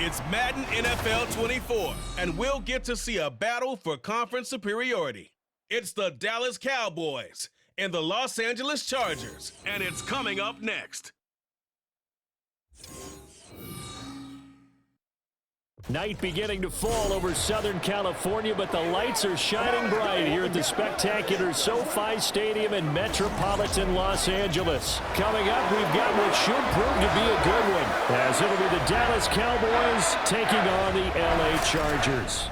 It's Madden NFL 24, and we'll get to see a battle for conference superiority. It's the Dallas Cowboys and the Los Angeles Chargers, and it's coming up next. Night beginning to fall over Southern California, but the lights are shining bright here at the spectacular SoFi Stadium in metropolitan Los Angeles. Coming up, we've got what should prove to be a good one, as it'll be the Dallas Cowboys taking on the LA Chargers.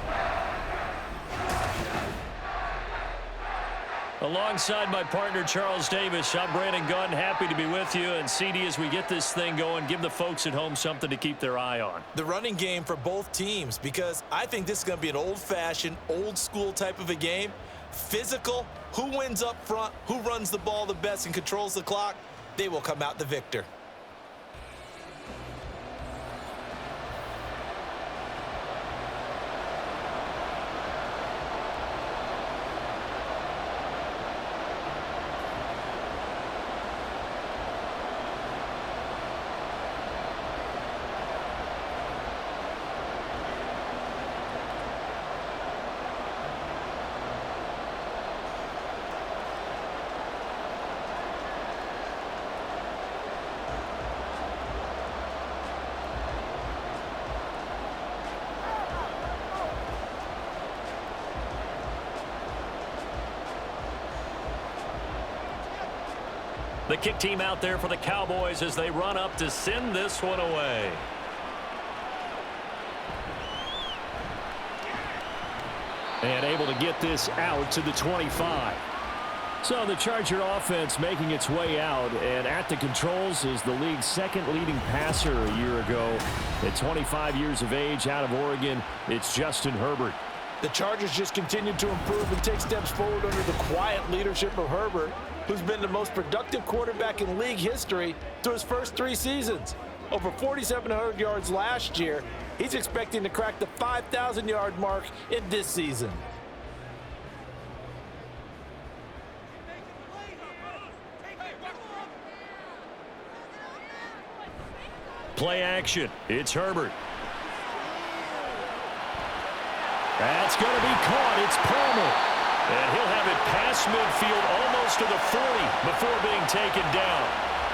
Alongside my partner, Charles Davis, I'm Brandon Gunn, happy to be with you. And CD, as we get this thing going, give the folks at home something to keep their eye on. The running game for both teams, because I think this is going to be an old-fashioned, old-school type of a game. Physical, who wins up front, who runs the ball the best and controls the clock, they will come out the victor. The kick team out there for the Cowboys as they run up to send this one away. And able to get this out to the 25. So the Charger offense making its way out, and at the controls is the league's second leading passer a year ago. At 25 years of age, out of Oregon, it's Justin Herbert. The Chargers just continue to improve and take steps forward under the quiet leadership of Herbert, who's been the most productive quarterback in league history through his first 3 seasons. Over 4,700 yards last year. He's expecting to crack the 5,000-yard mark in this season. Play action. It's Herbert. That's going to be caught. It's Palmer. And he'll have it past midfield almost to the 40 before being taken down.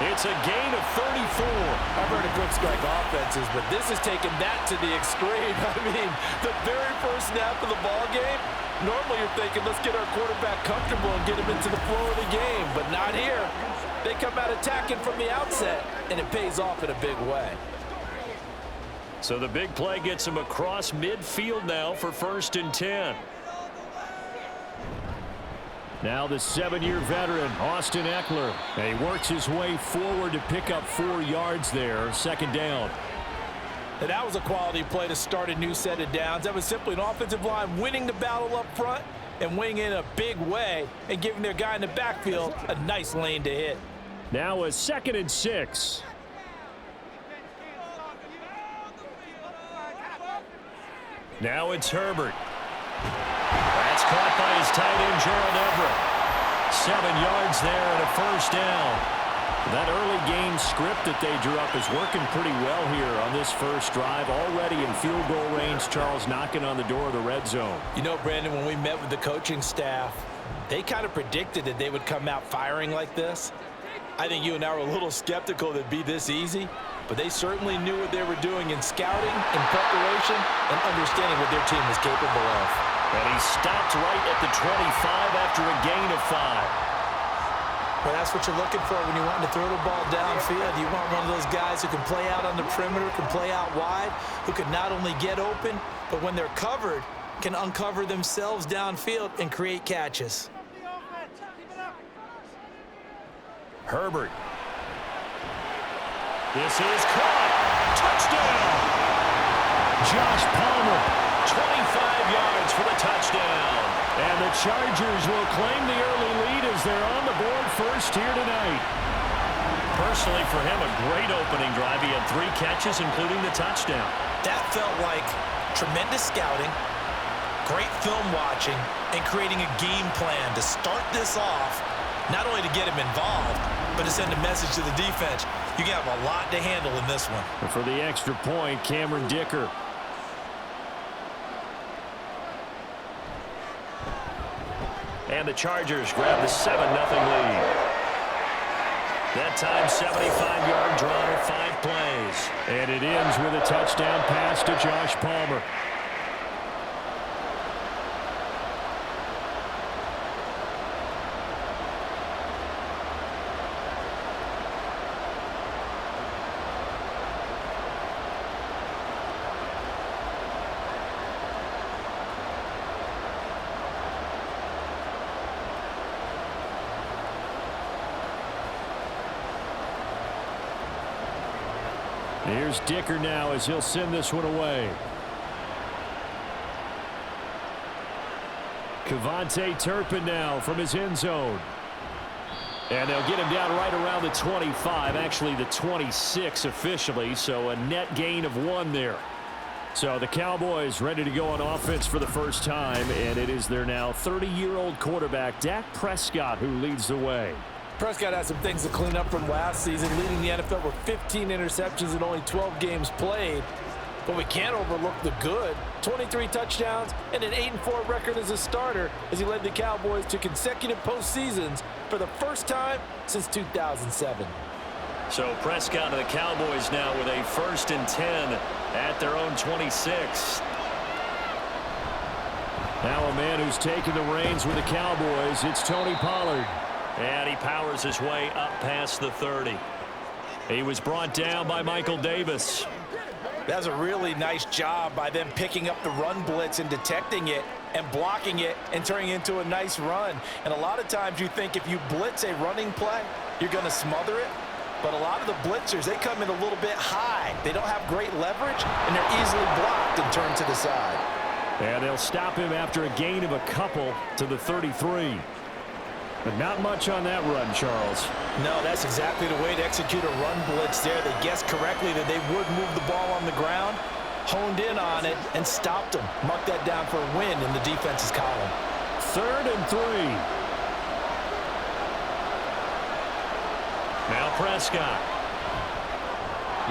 It's a gain of 34. I've heard of quick strike offenses, but this is taking that to the extreme. I mean, the very first snap of the ball game, normally you're thinking, let's get our quarterback comfortable and get him into the flow of the game, but not here. They come out attacking from the outset, and it pays off in a big way. So the big play gets him across midfield now for 1st and 10. Now the 7-year veteran, Austin Eckler. And he works his way forward to pick up 4 yards there, 2nd down. And that was a quality play to start a new set of downs. That was simply an offensive line winning the battle up front and winning in a big way and giving their guy in the backfield a nice lane to hit. Now a 2nd and 6. Now it's Herbert. That's caught by his tight end, Gerald Everett. 7 yards there and a 1st down. That early game script that they drew up is working pretty well here on this first drive. Already in field goal range, Charles knocking on the door of the red zone. You know, Brandon, when we met with the coaching staff, they kind of predicted that they would come out firing like this. I think you and I were a little skeptical that it'd be this easy, but they certainly knew what they were doing in scouting, in preparation, and understanding what their team was capable of. And he stopped right at the 25 after a gain of 5. Well, that's what you're looking for when you're wanting to throw the ball downfield. You want one of those guys who can play out on the perimeter, can play out wide, who can not only get open, but when they're covered, can uncover themselves downfield and create catches. Herbert. This is caught. Touchdown. Josh Palmer, 25 yards for the touchdown. And the Chargers will claim the early lead as they're on the board first here tonight. Personally, for him, a great opening drive. He had 3 catches, including the touchdown. That felt like tremendous scouting, great film watching, and creating a game plan to start this off, not only to get him involved, but to send a message to the defense. You can have a lot to handle in this one. And for the extra point, Cameron Dicker. And the Chargers grab the 7-0 lead. That time, 75-yard drive, 5 plays. And it ends with a touchdown pass to Josh Palmer. Here's Dicker now as he'll send this one away. Kevontae Turpin now from his end zone. And they'll get him down right around the 25, actually the 26 officially, so a net gain of 1 there. So the Cowboys ready to go on offense for the first time, and it is their now 30-year-old quarterback, Dak Prescott, who leads the way. Prescott has some things to clean up from last season, leading the NFL with 15 interceptions in only 12 games played. But we can't overlook the good. 23 touchdowns and an 8-4 record as a starter as he led the Cowboys to consecutive postseasons for the first time since 2007. So Prescott and the Cowboys now with a 1st and 10 at their own 26. Now a man who's taken the reins with the Cowboys, it's Tony Pollard. And he powers his way up past the 30. He was brought down by Michael Davis. That's a really nice job by them picking up the run blitz and detecting it and blocking it and turning it into a nice run. And a lot of times you think if you blitz a running play, you're going to smother it. But a lot of the blitzers, they come in a little bit high. They don't have great leverage, and they're easily blocked and turned to the side. And they'll stop him after a gain of a couple to the 33. But not much on that run, Charles. No, that's exactly the way to execute a run blitz there. They guessed correctly that they would move the ball on the ground, honed in on it, and stopped them. Marked that down for a win in the defense's column. 3rd and 3. Now Prescott.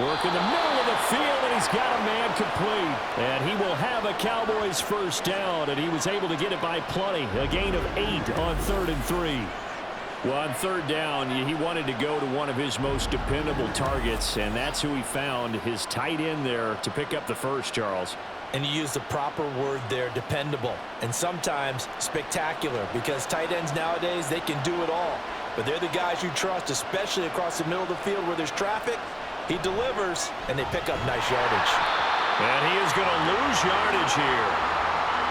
Work in the middle of the field, and he's got a man complete. And he will have a Cowboys 1st down, and he was able to get it by plenty. A gain of 8 on 3rd and 3. Well, on 3rd down, he wanted to go to one of his most dependable targets, and that's who he found, his tight end there, to pick up the 1st, Charles. And you use the proper word there, dependable, and sometimes spectacular, because tight ends nowadays, they can do it all. But they're the guys you trust, especially across the middle of the field where there's traffic. He delivers, and they pick up nice yardage. And he is going to lose yardage here.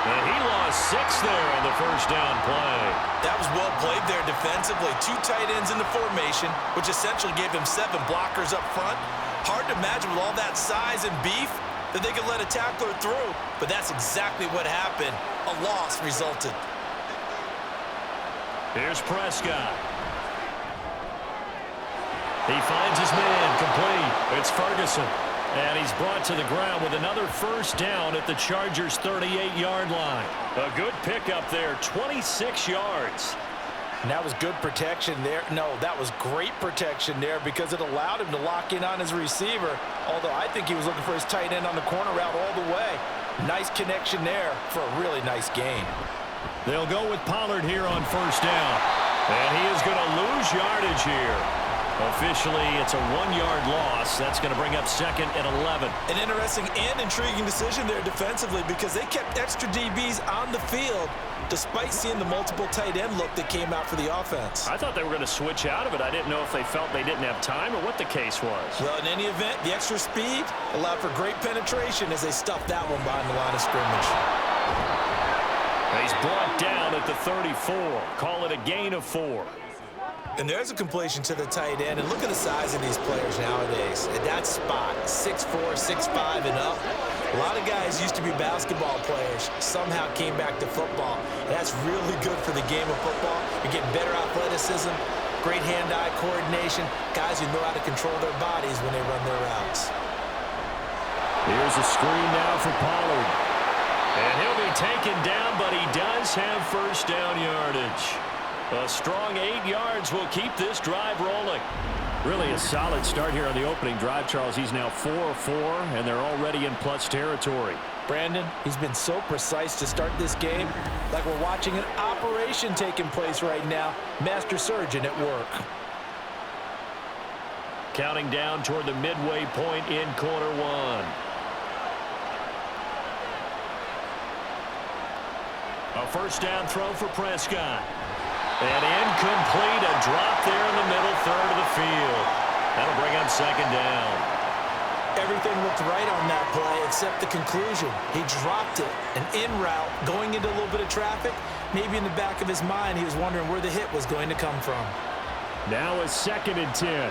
And he lost 6 there on the 1st down play. That was well played there defensively. 2 tight ends in the formation, which essentially gave him 7 blockers up front. Hard to imagine with all that size and beef that they could let a tackler through. But that's exactly what happened. A loss resulted. Here's Prescott. He finds his man complete. It's Ferguson. And he's brought to the ground with another 1st down at the Chargers' 38-yard line. A good pickup there, 26 yards. And that was good protection there. No, that was great protection there because it allowed him to lock in on his receiver. Although I think he was looking for his tight end on the corner route all the way. Nice connection there for a really nice gain. They'll go with Pollard here on 1st down. And he is going to lose yardage here. Officially, it's a 1-yard loss. That's going to bring up 2nd and 11. An interesting and intriguing decision there defensively because they kept extra DBs on the field despite seeing the multiple tight end look that came out for the offense. I thought they were going to switch out of it. I didn't know if they felt they didn't have time or what the case was. Well, in any event, the extra speed allowed for great penetration as they stuffed that one behind the line of scrimmage. He's brought down at the 34. Call it a gain of 4. And there's a completion to the tight end. And look at the size of these players nowadays. At that spot, 6'4", 6'5", and up. A lot of guys used to be basketball players, somehow came back to football. And that's really good for the game of football. You're getting better athleticism, great hand-eye coordination, guys who know how to control their bodies when they run their routes. Here's a screen now for Pollard. And he'll be taken down, but he does have 1st down yardage. A strong 8 yards will keep this drive rolling. Really a solid start here on the opening drive, Charles. He's now 4-4, and they're already in plus territory. Brandon, he's been so precise to start this game, like we're watching an operation taking place right now. Master surgeon at work. Counting down toward the midway point in quarter one. A first down throw for Prescott. And incomplete, a drop there in the middle third of the field. That'll bring up second down. Everything looked right on that play except the conclusion. He dropped it, an in route, going into a little bit of traffic. Maybe in the back of his mind, he was wondering where the hit was going to come from. Now a 2nd and 10.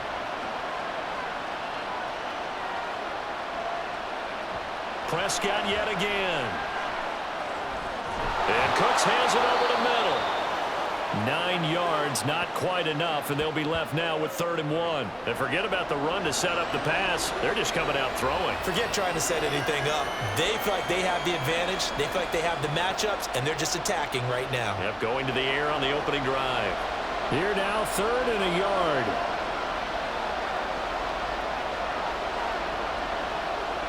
Prescott yet again. And Cooks hands it over the middle. 9 yards, not quite enough, and they'll be left now with 3rd and 1. And forget about the run to set up the pass. They're just coming out throwing. Forget trying to set anything up. They feel like they have the advantage. They feel like they have the matchups, and they're just attacking right now. Yep, going to the air on the opening drive. Here now, 3rd and a yard.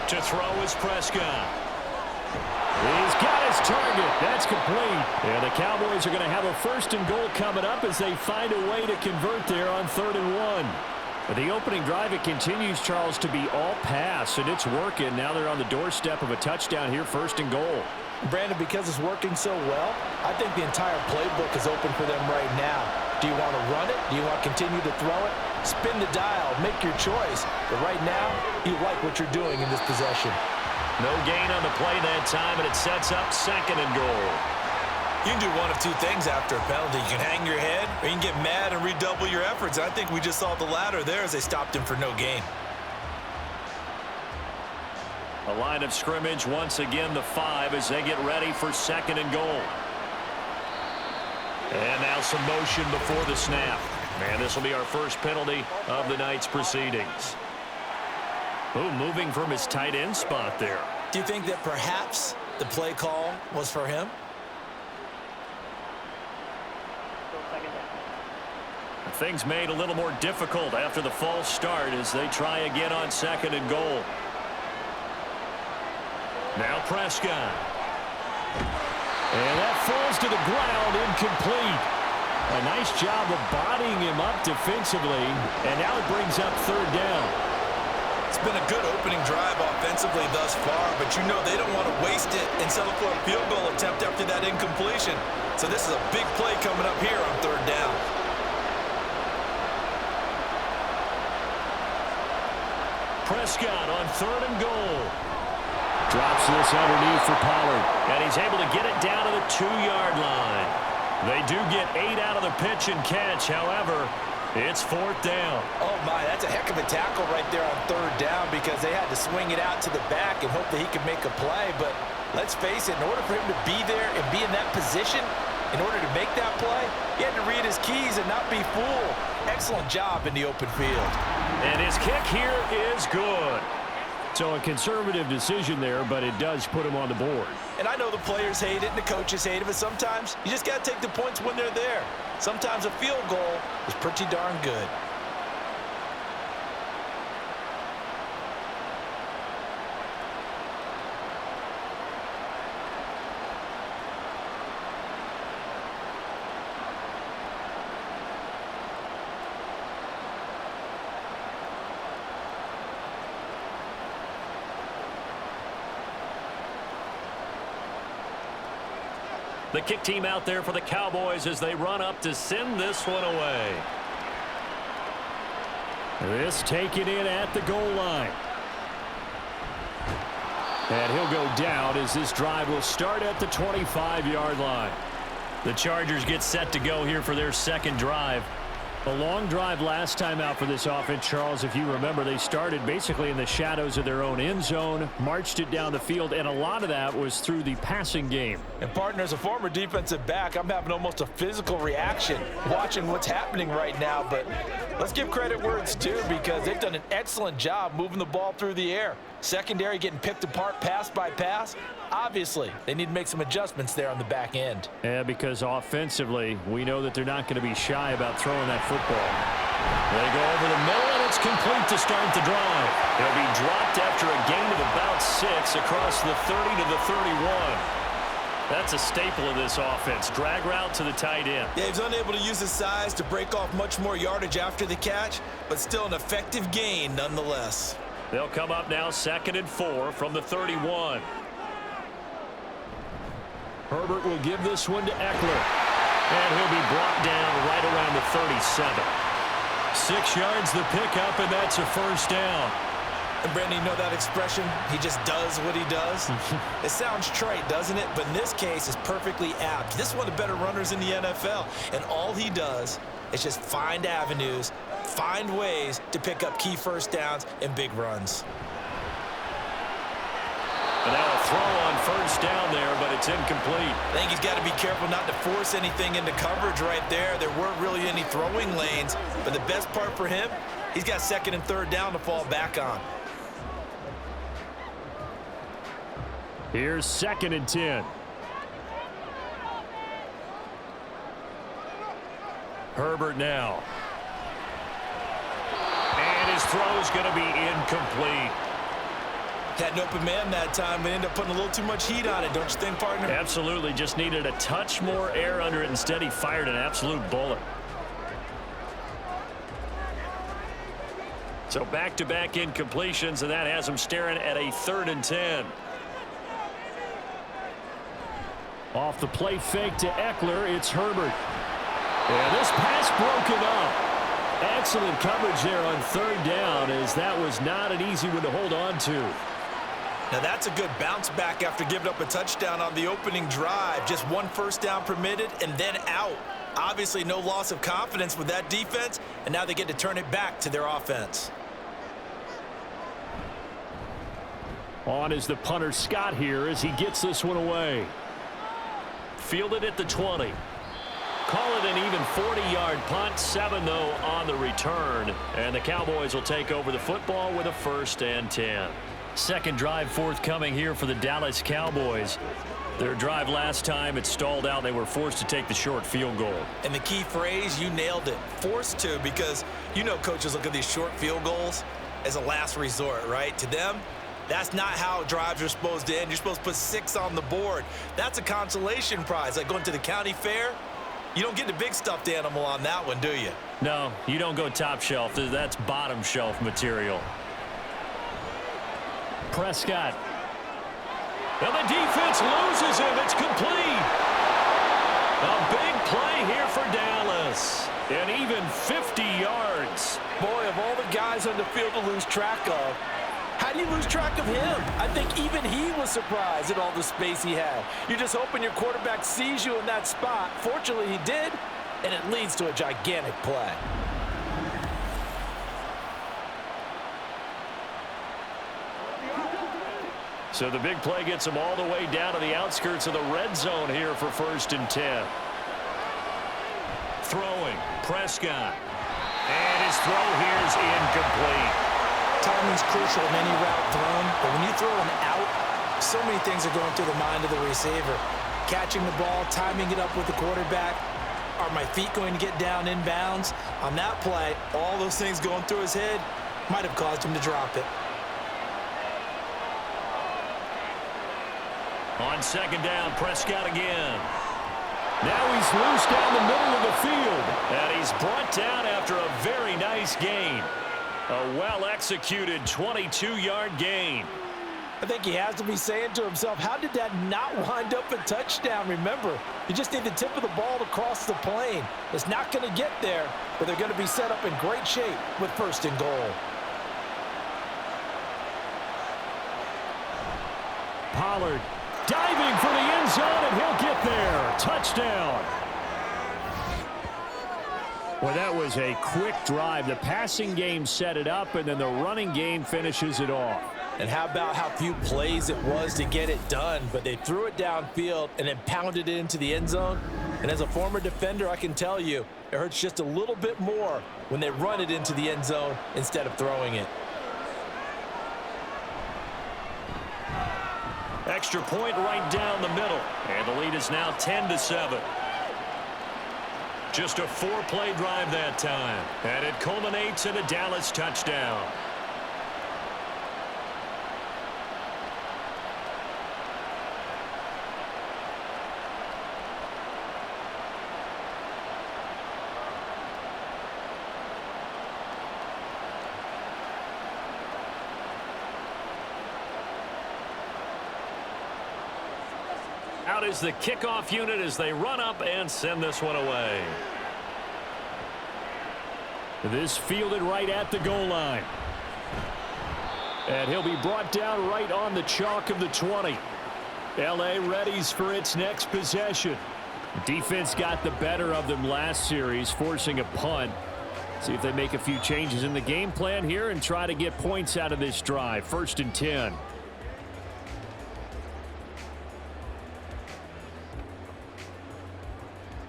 To throw is Prescott. He's got his target. That's complete. And the Cowboys are going to have a 1st and goal coming up as they find a way to convert there on 3rd and 1. But the opening drive, it continues, Charles, to be all pass, and it's working. Now they're on the doorstep of a touchdown here, 1st and goal. Brandon, because it's working so well, I think the entire playbook is open for them right now. Do you want to run it? Do you want to continue to throw it? Spin the dial. Make your choice. But right now, you like what you're doing in this possession. No gain on the play that time, and it sets up 2nd and goal. You can do one of two things after a penalty. You can hang your head, or you can get mad and redouble your efforts. I think we just saw the latter there as they stopped him for no gain. A line of scrimmage, once again the 5 as they get ready for 2nd and goal. And now some motion before the snap. And this will be our first penalty of the night's proceedings. Ooh, moving from his tight end spot there. Do you think that perhaps the play call was for him? Things made a little more difficult after the false start as they try again on 2nd and goal. Now Prescott. And that falls to the ground, incomplete. A nice job of bodying him up defensively, and now it brings up 3rd down. It's been a good opening drive offensively thus far, but you know they don't want to waste it and settle for a field goal attempt after that incompletion. So this is a big play coming up here on 3rd down. Prescott on 3rd and goal. Drops this underneath for Pollard. And he's able to get it down to the 2-yard line. They do get 8 out of the pitch and catch. However, it's 4th down. Oh, my, that's a heck of a tackle right there on 3rd down because they had to swing it out to the back and hope that he could make a play. But let's face it, in order for him to be there and be in that position, in order to make that play, he had to read his keys and not be fooled. Excellent job in the open field. And his kick here is good. So a conservative decision there, but it does put him on the board. And I know the players hate it and the coaches hate it, but sometimes you just got to take the points when they're there. Sometimes a field goal is pretty darn good. The kick team out there for the Cowboys as they run up to send this one away. This taken in at the goal line. And he'll go down as this drive will start at the 25-yard line. The Chargers get set to go here for their 2nd drive. A long drive last time out for this offense, Charles. If you remember, they started basically in the shadows of their own end zone, marched it down the field, and a lot of that was through the passing game. And partner, as a former defensive back, I'm having almost a physical reaction watching what's happening right now. But let's give credit where it's due because they've done an excellent job moving the ball through the air. Secondary getting picked apart pass by pass. Obviously, they need to make some adjustments there on the back end. Yeah, because offensively, we know that they're not going to be shy about throwing that football. They go over the middle, and It's complete to start the drive. He'll be dropped after a gain of about 6 across the 30 to the 31. That's a staple of this offense. Drag route to the tight end. Yeah, he's unable to use his size to break off much more yardage after the catch, but still an effective gain nonetheless. They'll come up now 2nd and 4 from the 31. Herbert will give this one to Eckler. And he'll be brought down right around the 37. 6 yards the pickup, and that's a first down. And Brandon, you know that expression? He just does what he does. It sounds trite, doesn't it? But in this case, it's perfectly apt. This is one of the better runners in the NFL. And all he does is just find avenues, find ways to pick up key first downs and big runs. And now a throw on first down there, but it's incomplete. I think he's got to be careful not to force anything into coverage right there. There weren't really any throwing lanes. But the best part for him, he's got 2nd and 3rd down to fall back on. Here's 2nd and 10. Herbert now. And his throw's going to be incomplete. Had an open man that time, but ended up putting a little too much heat on it, don't you think, partner? Absolutely. Just needed a touch more air under it. Instead, he fired an absolute bullet. So back-to-back incompletions, and that has him staring at a 3rd and 10. Off the play fake to Eckler, it's Herbert. And this pass broken up. Excellent coverage there on 3rd down, as that was not an easy one to hold on to. Now that's a good bounce back after giving up a touchdown on the opening drive. Just 1 first down permitted and then out. Obviously no loss of confidence with that defense, and now they get to turn it back to their offense. On is the punter Scott here as he gets this one away. Fielded at the 20. Call it an even 40-yard punt. 7, though, on the return. And the Cowboys will take over the football with a 1st and 10. Second drive forthcoming here for the Dallas Cowboys. Their drive last time, it stalled out. They were forced to take the short field goal. And the key phrase, you nailed it. Forced to, because you know coaches look at these short field goals as a last resort, right? To them, that's not how drives are supposed to end. You're supposed to put 6 on the board. That's a consolation prize. Like going to the county fair, you don't get the big stuffed animal on that one, do you? No, you don't go top shelf. That's bottom shelf material. Prescott. And the defense loses him. It's complete. A big play here for Dallas. And even 50 yards. Boy, of all the guys on the field to lose track of, how do you lose track of him? I think even he was surprised at all the space he had. You're just hoping your quarterback sees you in that spot. Fortunately, he did, and it leads to a gigantic play. So the big play gets him all the way down to the outskirts of the red zone here for 1st and 10. Throwing, Prescott. And his throw here is incomplete. Timing's crucial in any route thrown, but when you throw an out, so many things are going through the mind of the receiver. Catching the ball, timing it up with the quarterback. Are my feet going to get down in bounds? On that play, all those things going through his head might have caused him to drop it. On 2nd down, Prescott again. Now he's loose down the middle of the field. And he's brought down after a very nice gain. A well-executed 22-yard gain. I think he has to be saying to himself, how did that not wind up a touchdown? Remember, you just need the tip of the ball to cross the plane. It's not going to get there, but they're going to be set up in great shape with 1st and goal. Pollard diving for the end zone, and he'll get there. Touchdown. Well, that was a quick drive. The passing game set it up, and then the running game finishes it off. And how about how few plays it was to get it done, but they threw it downfield and then pounded it into the end zone. And as a former defender, I can tell you, it hurts just a little bit more when they run it into the end zone instead of throwing it. Extra point right down the middle. And the lead is now 10-7. Just a 4-play drive that time. And it culminates in a Dallas touchdown. Out is the kickoff unit as they run up and send this one away. This fielded right at the goal line. And he'll be brought down right on the chalk of the 20. L.A. readies for its next possession. Defense got the better of them last series, forcing a punt. See if they make a few changes in the game plan here and try to get points out of this drive. 1st and 10.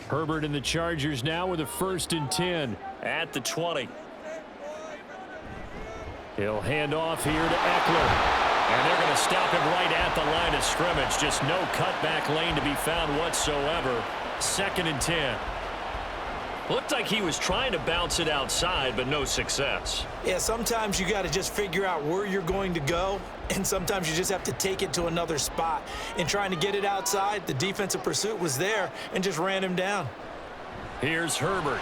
Herbert and the Chargers now with a 1st and 10 at the 20. He'll hand off here to Eckler. And they're going to stop him right at the line of scrimmage. Just no cutback lane to be found whatsoever. 2nd and 10. Looked like he was trying to bounce it outside, but no success. Yeah, sometimes you got to just figure out where you're going to go, and sometimes you just have to take it to another spot. In trying to get it outside, the defensive pursuit was there and just ran him down. Here's Herbert.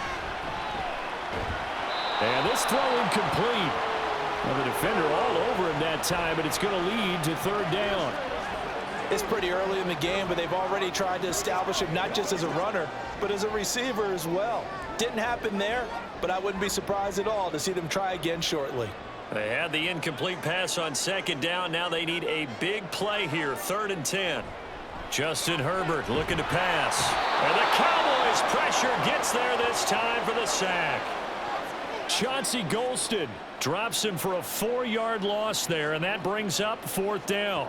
And this throw incomplete. Well, the defender all over him that time, but it's going to lead to 3rd down. It's pretty early in the game, but they've already tried to establish him not just as a runner, but as a receiver as well. Didn't happen there, but I wouldn't be surprised at all to see them try again shortly. They had the incomplete pass on 2nd down. Now they need a big play here, 3rd and 10. Justin Herbert looking to pass. And the Cowboys pressure gets there this time for the sack. Chauncey Golston drops him for a 4-yard loss there, and that brings up 4th down.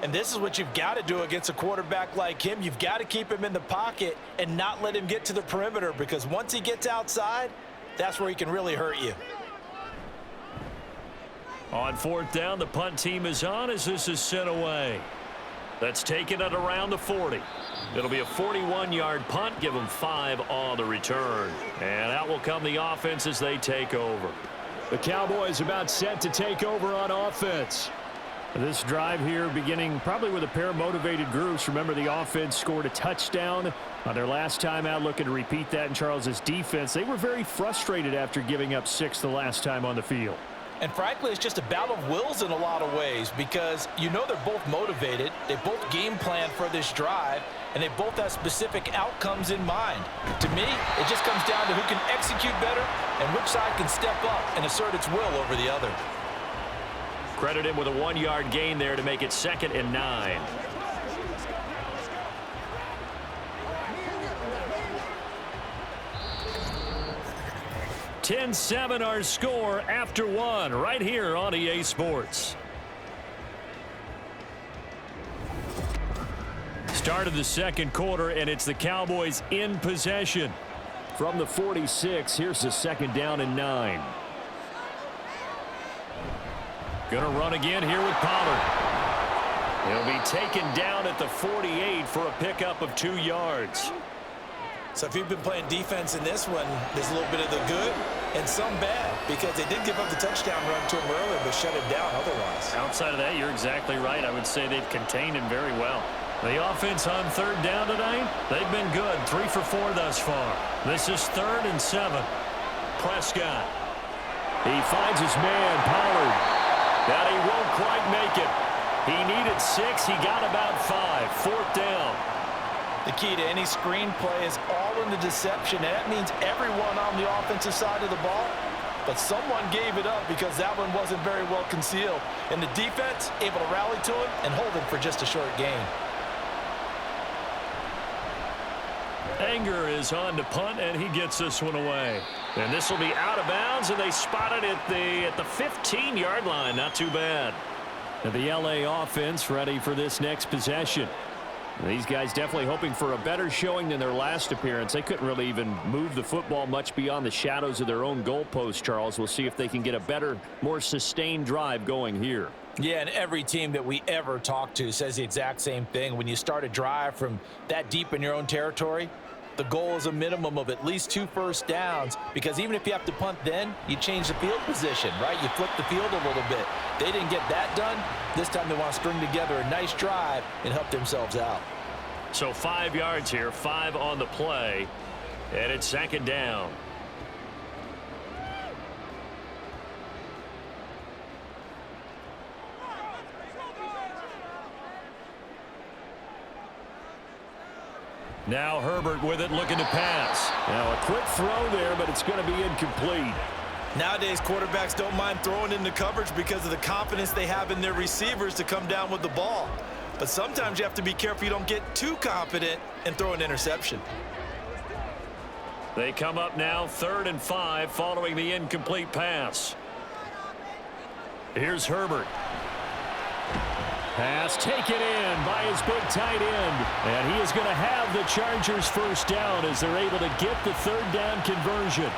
And this is what you've got to do against a quarterback like him. You've got to keep him in the pocket and not let him get to the perimeter, because once he gets outside, that's where he can really hurt you. On 4th down, the punt team is on as this is sent away. That's taken at around the 40. It'll be a 41-yard punt. Give them 5 on the return. And out will come the offense as they take over. The Cowboys about set to take over on offense. This drive here beginning probably with a pair of motivated groups. Remember, the offense scored a touchdown on their last time out, looking to repeat that in Charles's defense. They were very frustrated after giving up 6 the last time on the field. And frankly, it's just a battle of wills in a lot of ways, because you know they're both motivated, they both game plan for this drive, and they both have specific outcomes in mind. To me, it just comes down to who can execute better and which side can step up and assert its will over the other. Credit him with a 1-yard gain there to make it 2nd and 9. (10-7) our score after 1 right here on EA Sports. Start of the 2nd quarter, and it's the Cowboys in possession. From the 46, here's the 2nd down and 9. Gonna run again here with Pollard. He'll be taken down at the 48 for a pickup of 2 yards. So if you've been playing defense in this one, there's a little bit of the good and some bad, because they did give up the touchdown run to him earlier, but shut him down otherwise. Outside of that, you're exactly right. I would say they've contained him very well. The offense on 3rd down tonight, they've been good. 3 for 4 thus far. This is 3rd and 7. Prescott. He finds his man, Pollard. That he won't quite make it. He needed 6. He got about 5. 4th down. The key to any screenplay is all in the deception, and that means everyone on the offensive side of the ball. But someone gave it up because that one wasn't very well concealed. And the defense able to rally to him and hold him for just a short gain. Anger is on to punt, and he gets this one away. And this will be out of bounds, and they spot it at the 15-yard line. Not too bad. And the L.A. offense ready for this next possession. These guys definitely hoping for a better showing than their last appearance. They couldn't really even move the football much beyond the shadows of their own goalpost, Charles. We'll see if they can get a better, more sustained drive going here. Yeah, and every team that we ever talk to says the exact same thing. When you start a drive from that deep in your own territory, The goal is a minimum of at least 2 first downs, because even if you have to punt then, you change the field position, right? You flip the field a little bit. They didn't get that done. This time they want to string together a nice drive and help themselves out. So 5 yards here, 5 on the play, and it's second down. Now Herbert with it, looking to pass. Now a quick throw there, but it's going to be incomplete. Nowadays, quarterbacks don't mind throwing into coverage because of the confidence they have in their receivers to come down with the ball. But sometimes you have to be careful you don't get too confident and throw an interception. They come up now 3rd and 5 following the incomplete pass. Here's Herbert. Pass taken in by his big tight end. And he is going to have the Chargers first down as they're able to get the 3rd down conversion.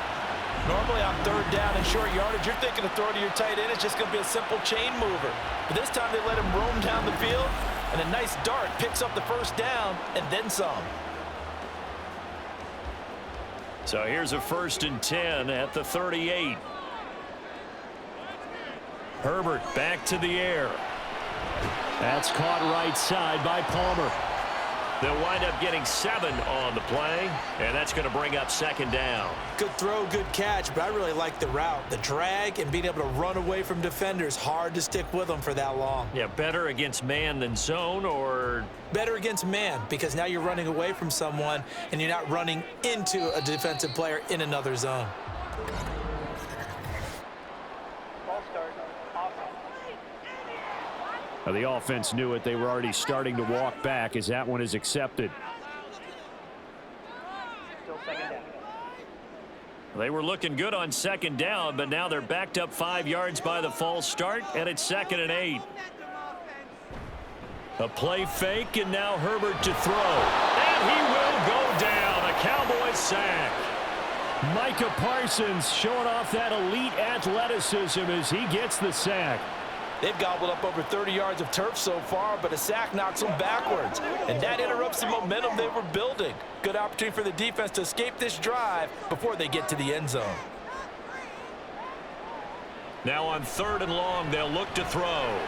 Normally on 3rd down and short yardage, you're thinking to throw to your tight end. It's just going to be a simple chain mover. But this time they let him roam down the field, and a nice dart picks up the first down and then some. So here's a 1st and 10 at the 38. Herbert back to the air. That's caught right side by Palmer. They'll wind up getting 7 on the play, and that's going to bring up 2nd down. Good throw, good catch, but I really like the route. The drag and being able to run away from defenders, hard to stick with them for that long. Yeah, better against man than zone, or? Better against man, because now you're running away from someone and you're not running into a defensive player in another zone. The offense knew it. They were already starting to walk back as that one is accepted. Still 2nd down. They were looking good on 2nd down, but now they're backed up 5 yards by the false start, and it's 2nd and 8. A play fake, and now Herbert to throw. And he will go down. A Cowboys sack. Micah Parsons showing off that elite athleticism as he gets the sack. They've gobbled up over 30 yards of turf so far, but a sack knocks them backwards. And that interrupts the momentum they were building. Good opportunity for the defense to escape this drive before they get to the end zone. Now on 3rd and long, they'll look to throw.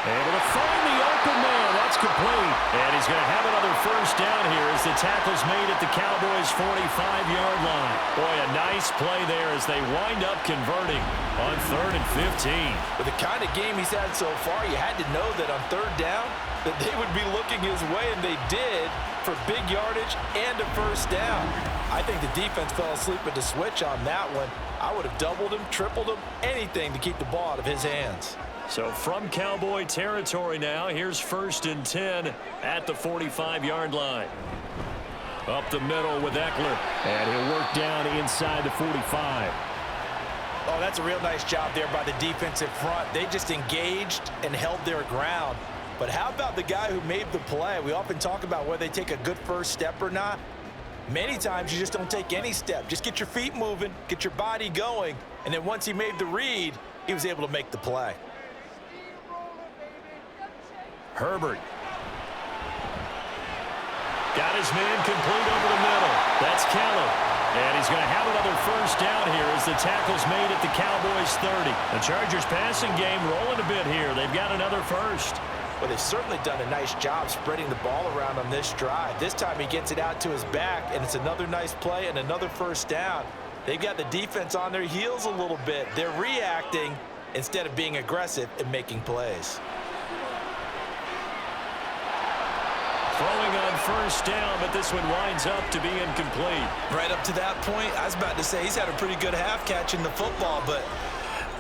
Able to find the open man. That's complete. And he's going to have another first down here as the tackle's made at the Cowboys' 45-yard line. Boy, a nice play there as they wind up converting on 3rd and 15. With the kind of game he's had so far, you had to know that on 3rd down that they would be looking his way, and they did, for big yardage and a first down. I think the defense fell asleep at the switch on that one. I would have doubled him, tripled him, anything to keep the ball out of his hands. So from Cowboy territory now, here's 1st and 10 at the 45-yard line. Up the middle with Eckler, and he'll work down inside the 45. Oh, that's a real nice job there by the defensive front. They just engaged and held their ground. But how about the guy who made the play? We often talk about whether they take a good first step or not. Many times you just don't take any step. Just get your feet moving, get your body going, and then once he made the read, he was able to make the play. Herbert. Got his man complete over the middle. That's Kelly. And he's going to have another first down here as the tackle's made at the Cowboys' 30. The Chargers passing game rolling a bit here. They've got another first. Well, they've certainly done a nice job spreading the ball around on this drive. This time he gets it out to his back, and it's another nice play and another first down. They've got the defense on their heels a little bit. They're reacting instead of being aggressive and making plays. Throwing on first down, but this one winds up to be incomplete. Right up to that point, I was about to say he's had a pretty good half catching the football, but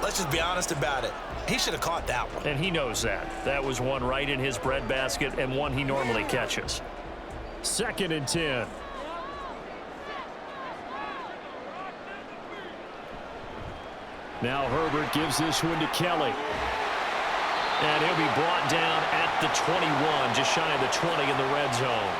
let's just be honest about it. He should have caught that one. And he knows that. That was one right in his breadbasket and one he normally catches. 2nd and 10. Now Herbert gives this one to Kelly. And he'll be brought down at the 21, just shy of the 20 in the red zone.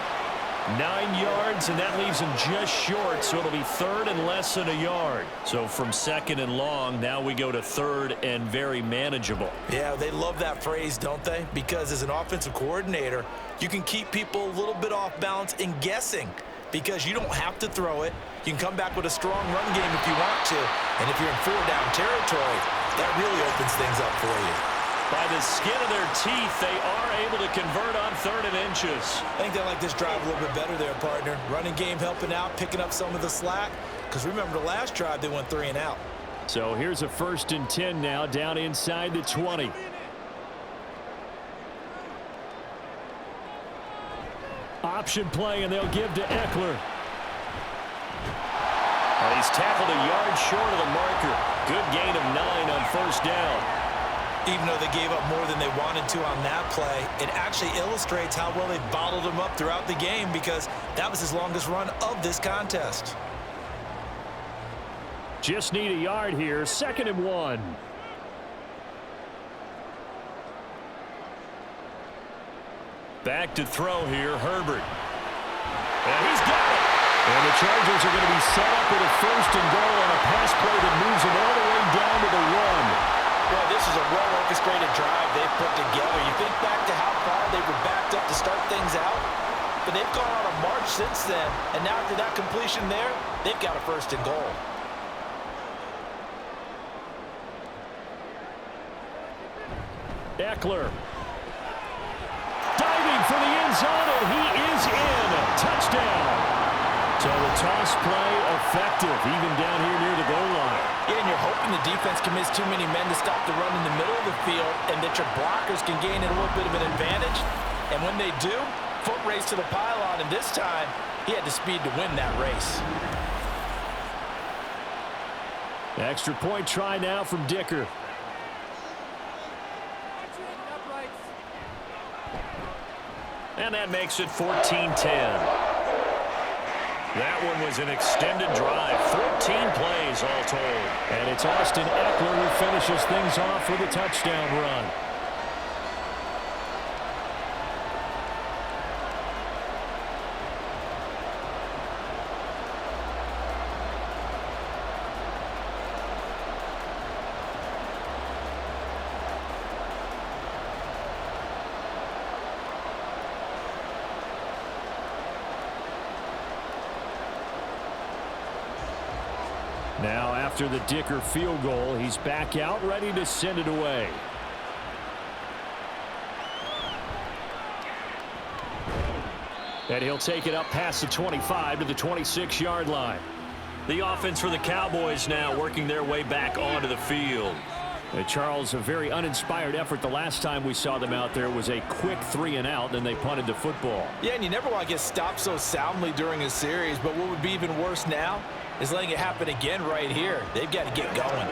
9 yards, and that leaves him just short, so it'll be 3rd and less than a yard. So from 2nd and long, now we go to 3rd and very manageable. Yeah, they love that phrase, don't they? Because as an offensive coordinator, you can keep people a little bit off balance and guessing. because you don't have to throw it. You can come back with a strong run game if you want to. And if you're in 4-down territory, that really opens things up for you. By the skin of their teeth, they are able to convert on 3rd and inches. I think they like this drive a little bit better there, partner. Running game helping out, picking up some of the slack. Because remember, the last drive, they went 3 and out. So here's a 1st and 10 now, down inside the 20. Option play, and they'll give to Eckler. And he's tackled a yard short of the marker. Good gain of 9 on 1st down. Even though they gave up more than they wanted to on that play, it actually illustrates how well they bottled him up throughout the game because that was his longest run of this contest. Just need a yard here, 2nd and 1. Back to throw here, Herbert. And he's got it. And the Chargers are going to be set up with a 1st and goal on a pass play that moves them all the way down to the 1. Well, this is a well-orchestrated drive they've put together. You think back to how far they were backed up to start things out, but they've gone on a march since then, and now after that completion there, they've got a 1st and goal. Eckler. Diving for the end zone, and he is in. Touchdown. So the toss play effective, even down here near the goal line. Yeah, and you're hoping the defense can miss too many men to stop the run in the middle of the field and that your blockers can gain a little bit of an advantage. And when they do, foot race to the pylon, and this time, he had the speed to win that race. Extra point try now from Dicker. And that makes it 14-10. That one was an extended drive, 14 plays all told. And it's Austin Eckler who finishes things off with a touchdown run. Now, after the Dicker field goal, he's back out, ready to send it away. And he'll take it up past the 25 to the 26-yard line. The offense for the Cowboys now working their way back onto the field. Charles, a very uninspired effort. The last time we saw them out there was a quick 3-and-out, then they punted the football. Yeah, and you never want to get stopped so soundly during a series, but what would be even worse now is letting it happen again right here. They've got to get going.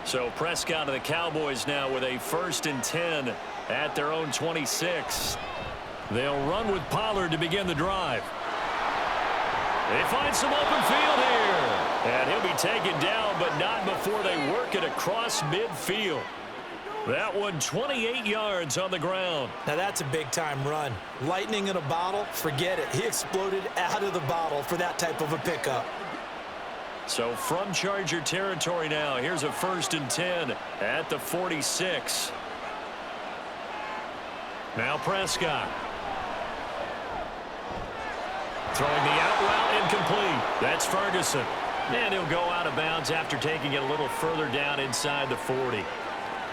So Prescott of the Cowboys now with a 1st and 10 at their own 26. They'll run with Pollard to begin the drive. They find some open field here. And he'll be taken down, but not before they work it across midfield. That one 28 yards on the ground. Now that's a big-time run. Lightning in a bottle, forget it. He exploded out of the bottle for that type of a pickup. So from Charger territory now, here's a 1st and 10 at the 46. Now Prescott. Throwing the out route incomplete. That's Ferguson. And he'll go out of bounds after taking it a little further down inside the 40.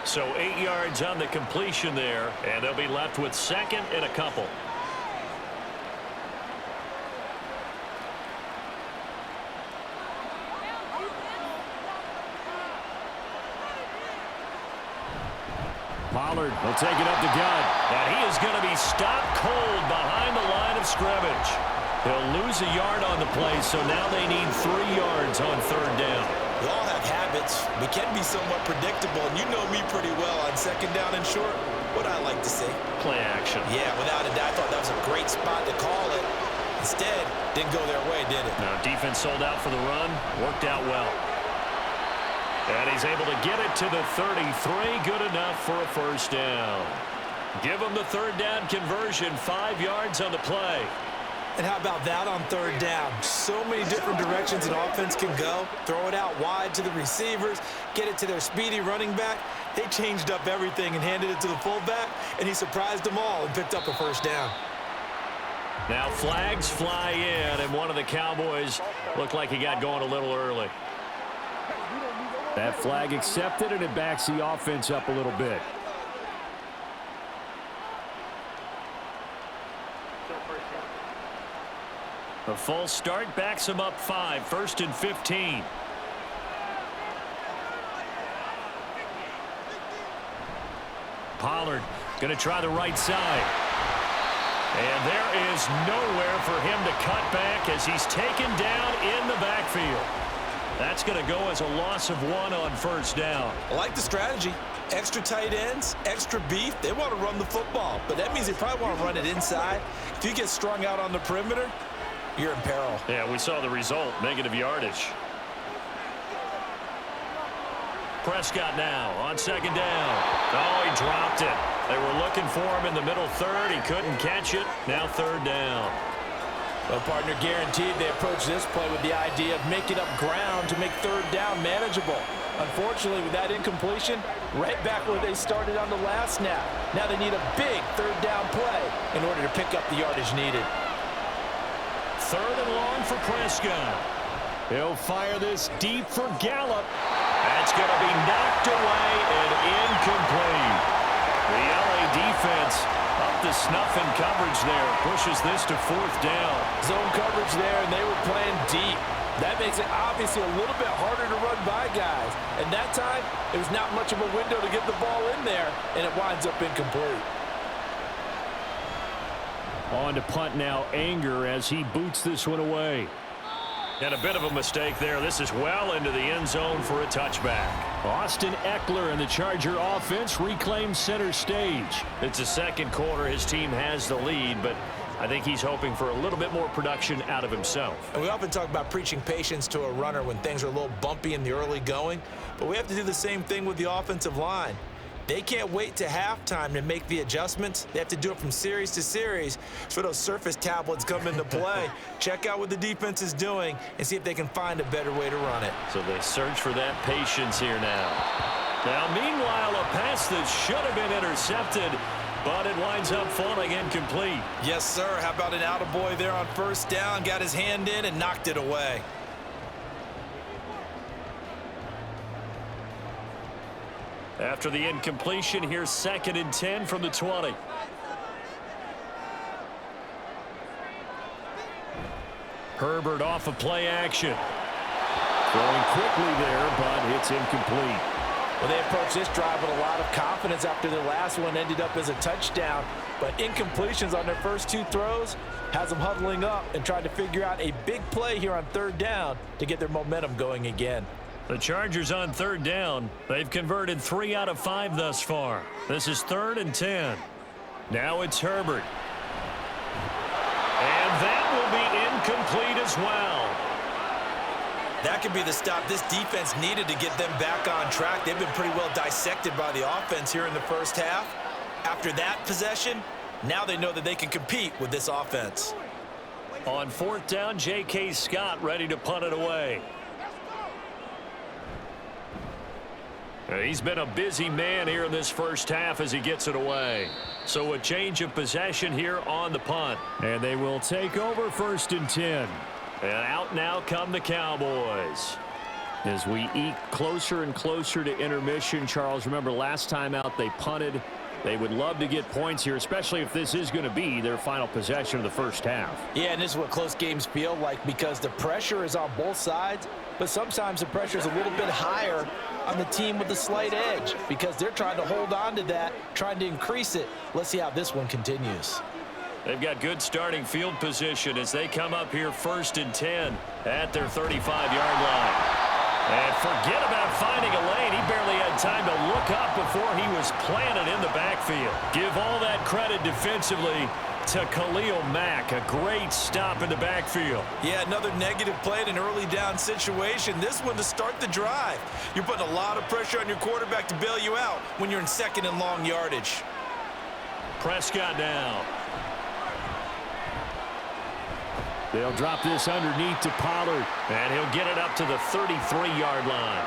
So 8 yards on the completion there, and they'll be left with 2nd and a couple. Pollard will take it up the gut, and he is going to be stopped cold behind the line of scrimmage. He'll lose a yard on the play, so now they need 3 yards on 3rd down. We all have habits. We can be somewhat predictable, and you know me pretty well on 2nd down and short. What I like to see. Play action. Yeah, without a doubt, I thought that was a great spot to call it. Instead, didn't go their way, did it? No, defense sold out for the run. Worked out well. And he's able to get it to the 33. Good enough for a 1st down. Give him the 3rd down conversion. 5 yards on the play. And how about that on 3rd down? So many different directions an offense can go. Throw it out wide to the receivers, get it to their speedy running back. They changed up everything and handed it to the fullback, and he surprised them all and picked up a first down. Now flags fly in, and one of the Cowboys looked like he got going a little early. That flag accepted, and it backs the offense up a little bit. A false start backs him up 5, 1st and 15. Pollard going to try the right side. And there is nowhere for him to cut back as he's taken down in the backfield. That's going to go as a loss of 1 on first down. I like the strategy. Extra tight ends, extra beef. They want to run the football, but that means they probably want to run it inside. If you get strung out on the perimeter, you're in peril. Yeah, we saw the result, negative yardage. Prescott now on 2nd down. Oh, he dropped it. They were looking for him in the middle third. He couldn't catch it. Now 3rd down. Well, partner, guaranteed they approach this play with the idea of making up ground to make 3rd down manageable. Unfortunately, with that incompletion, right back where they started on the last snap. Now they need a big 3rd down play in order to pick up the yardage needed. 3rd and long for Prescott. He'll fire this deep for Gallup. That's going to be knocked away and incomplete. The LA defense up to snuff in coverage there. Pushes this to 4th down. Zone coverage there, and they were playing deep. That makes it obviously a little bit harder to run by guys. And that time, it was not much of a window to get the ball in there, and it winds up incomplete. On to punt now, Anger, as he boots this one away. And a bit of a mistake there. This is well into the end zone for a touchback. Austin Eckler and the Charger offense reclaim center stage. It's the 2nd quarter. His team has the lead, but I think he's hoping for a little bit more production out of himself. And we often talk about preaching patience to a runner when things are a little bumpy in the early going, but we have to do the same thing with the offensive line. They can't wait to halftime to make the adjustments. They have to do it from series to series. So those surface tablets come into play. Check out what the defense is doing and see if they can find a better way to run it. So they search for that patience here now. Now, meanwhile, a pass that should have been intercepted, but it winds up falling incomplete. Yes, sir. How about an attaboy there on 1st down? Got his hand in and knocked it away. After the incompletion, here's 2nd and 10 from the 20. Herbert off of play action. Throwing quickly there, but it's incomplete. Well, they approached this drive with a lot of confidence after their last one ended up as a touchdown. But incompletions on their first 2 throws has them huddling up and trying to figure out a big play here on 3rd down to get their momentum going again. The Chargers on 3rd down. They've converted 3 out of 5 thus far. This is 3rd and 10. Now it's Herbert. And that will be incomplete as well. That could be the stop this defense needed to get them back on track. They've been pretty well dissected by the offense here in the first half. After that possession, now they know that they can compete with this offense. On 4th down, J.K. Scott ready to punt it away. He's been a busy man here in this first half as he gets it away. So a change of possession here on the punt. And they will take over 1st and 10. And out now come the Cowboys. As we eke closer and closer to intermission, Charles, remember last time out they punted. They would love to get points here, especially if this is going to be their final possession of the first half. Yeah, and this is what close games feel like because the pressure is on both sides, but sometimes the pressure is a little bit higher on the team with the slight edge because they're trying to hold on to that, trying to increase it. Let's see how this one continues. They've got good starting field position as they come up here 1st and 10 at their 35-yard line. And forget about finding a lane. He barely had time to look up before he was planted in the backfield. Give all that credit defensively to Khalil Mack. A great stop in the backfield. Yeah, another negative play in an early down situation. This one to start the drive. You're putting a lot of pressure on your quarterback to bail you out when you're in 2nd and long yardage. Prescott down. They'll drop this underneath to Pollard. And he'll get it up to the 33-yard line.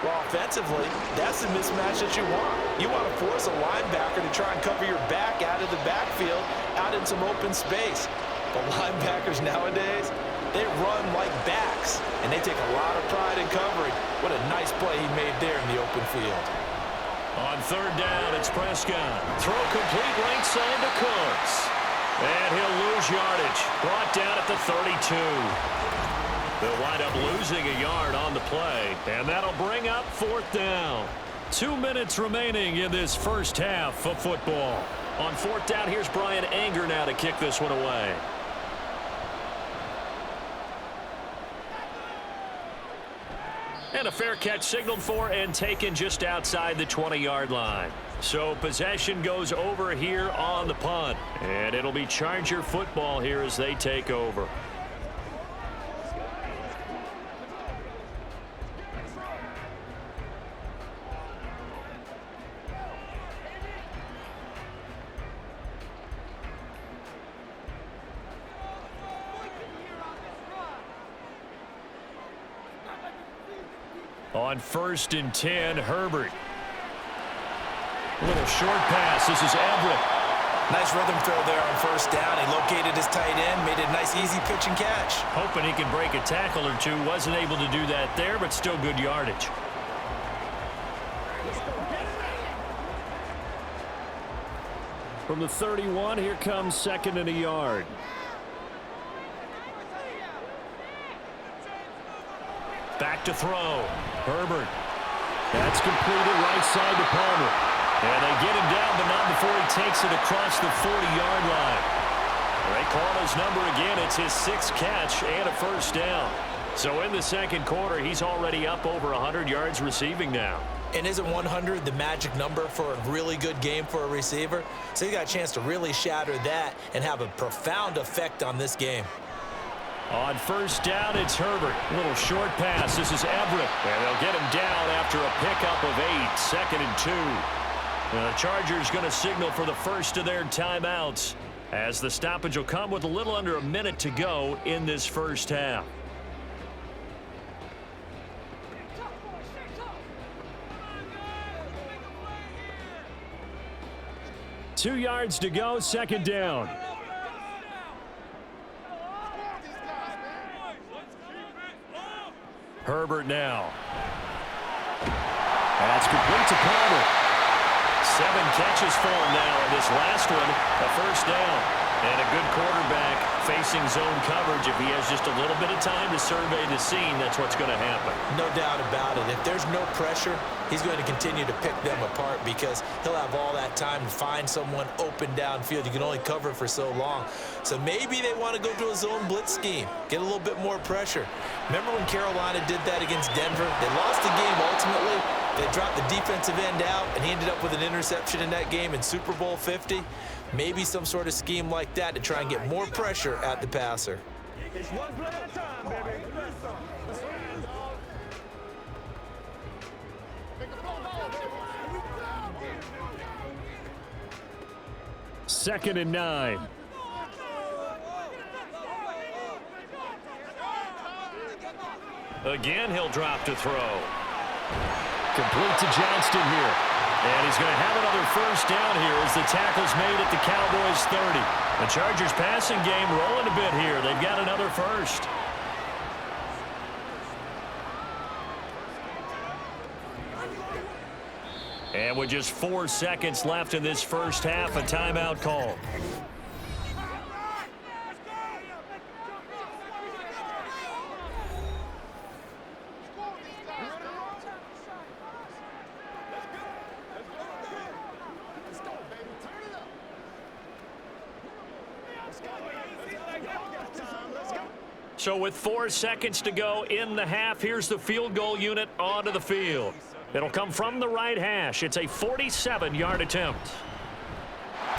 Well, offensively, that's the mismatch that you want. You want to force a linebacker to try and cover your back out of the backfield, out in some open space. But linebackers nowadays, they run like backs, and they take a lot of pride in covering. What a nice play he made there in the open field. On third down, it's Prescott. Throw complete right side to Cooks. And he'll lose yardage. Brought down at the 32. They'll wind up losing a yard on the play, and that'll bring up fourth down. 2 minutes remaining in this first half of football. On fourth down, here's Brian Anger now to kick this one away. And a fair catch signaled for and taken just outside the 20-yard line. So possession goes over here on the punt. And it'll be Charger football here as they take over. On 1st and 10, Herbert. A little short pass. This is Everett. Nice rhythm throw there on 1st down. He located his tight end, made it a nice easy pitch and catch. Hoping he can break a tackle or two. Wasn't able to do that there, but still good yardage. From the 31, here comes 2nd and a yard. Back to throw. Herbert. That's completed right side to Palmer. And they get him down, but not before he takes it across the 40-yard line. They call his number again. It's his 6th catch and a 1st down. So in the 2nd quarter, he's already up over 100 yards receiving now. And isn't 100 the magic number for a really good game for a receiver? So he got a chance to really shatter that and have a profound effect on this game. On 1st down, it's Herbert. A little short pass. This is Everett. And they'll get him down after a pickup of 8. 2nd and 2. And the Chargers going to signal for the first of their timeouts, as the stoppage will come with a little under a minute to go in this first half. Two yards to go, 2nd down. Herbert now. That's complete to Palmer. 7 catches for him now, and this last one, a 1st down. And a good quarterback facing zone coverage. If he has just a little bit of time to survey the scene, that's what's going to happen. No doubt about it. If there's no pressure, he's going to continue to pick them apart because he'll have all that time to find someone open downfield. You can only cover for so long. So maybe they want to go to a zone blitz scheme, get a little bit more pressure. Remember when Carolina did that against Denver? They lost the game ultimately. They dropped the defensive end out, and he ended up with an interception in that game in Super Bowl 50. Maybe some sort of scheme like that to try and get more pressure at the passer. It's one play at a time, baby. 2nd and 9. Again, he'll drop to throw. Complete to Johnston here. And he's going to have another 1st down here as the tackle's made at the Cowboys 30. The Chargers passing game rolling a bit here. They've got another 1st. And with just 4 seconds left in this first half, a timeout call. So with 4 seconds to go in the half, here's the field goal unit onto the field. It'll come from the right hash. It's a 47-yard attempt.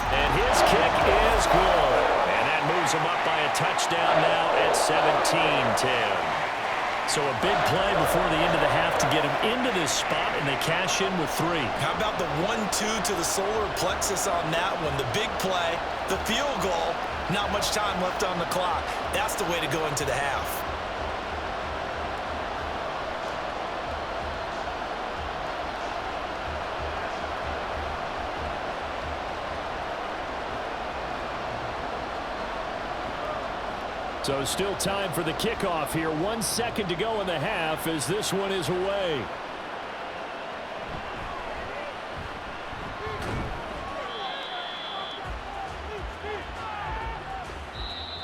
And his kick is good. And that moves him up by a touchdown now at 17-10. So a big play before the end of the half to get him into this spot, and they cash in with 3. How about the 1-2 to the solar plexus on that one? The big play, the field goal, not much time left on the clock. That's the way to go into the half. So still time for the kickoff here. 1 second to go in the half as this one is away.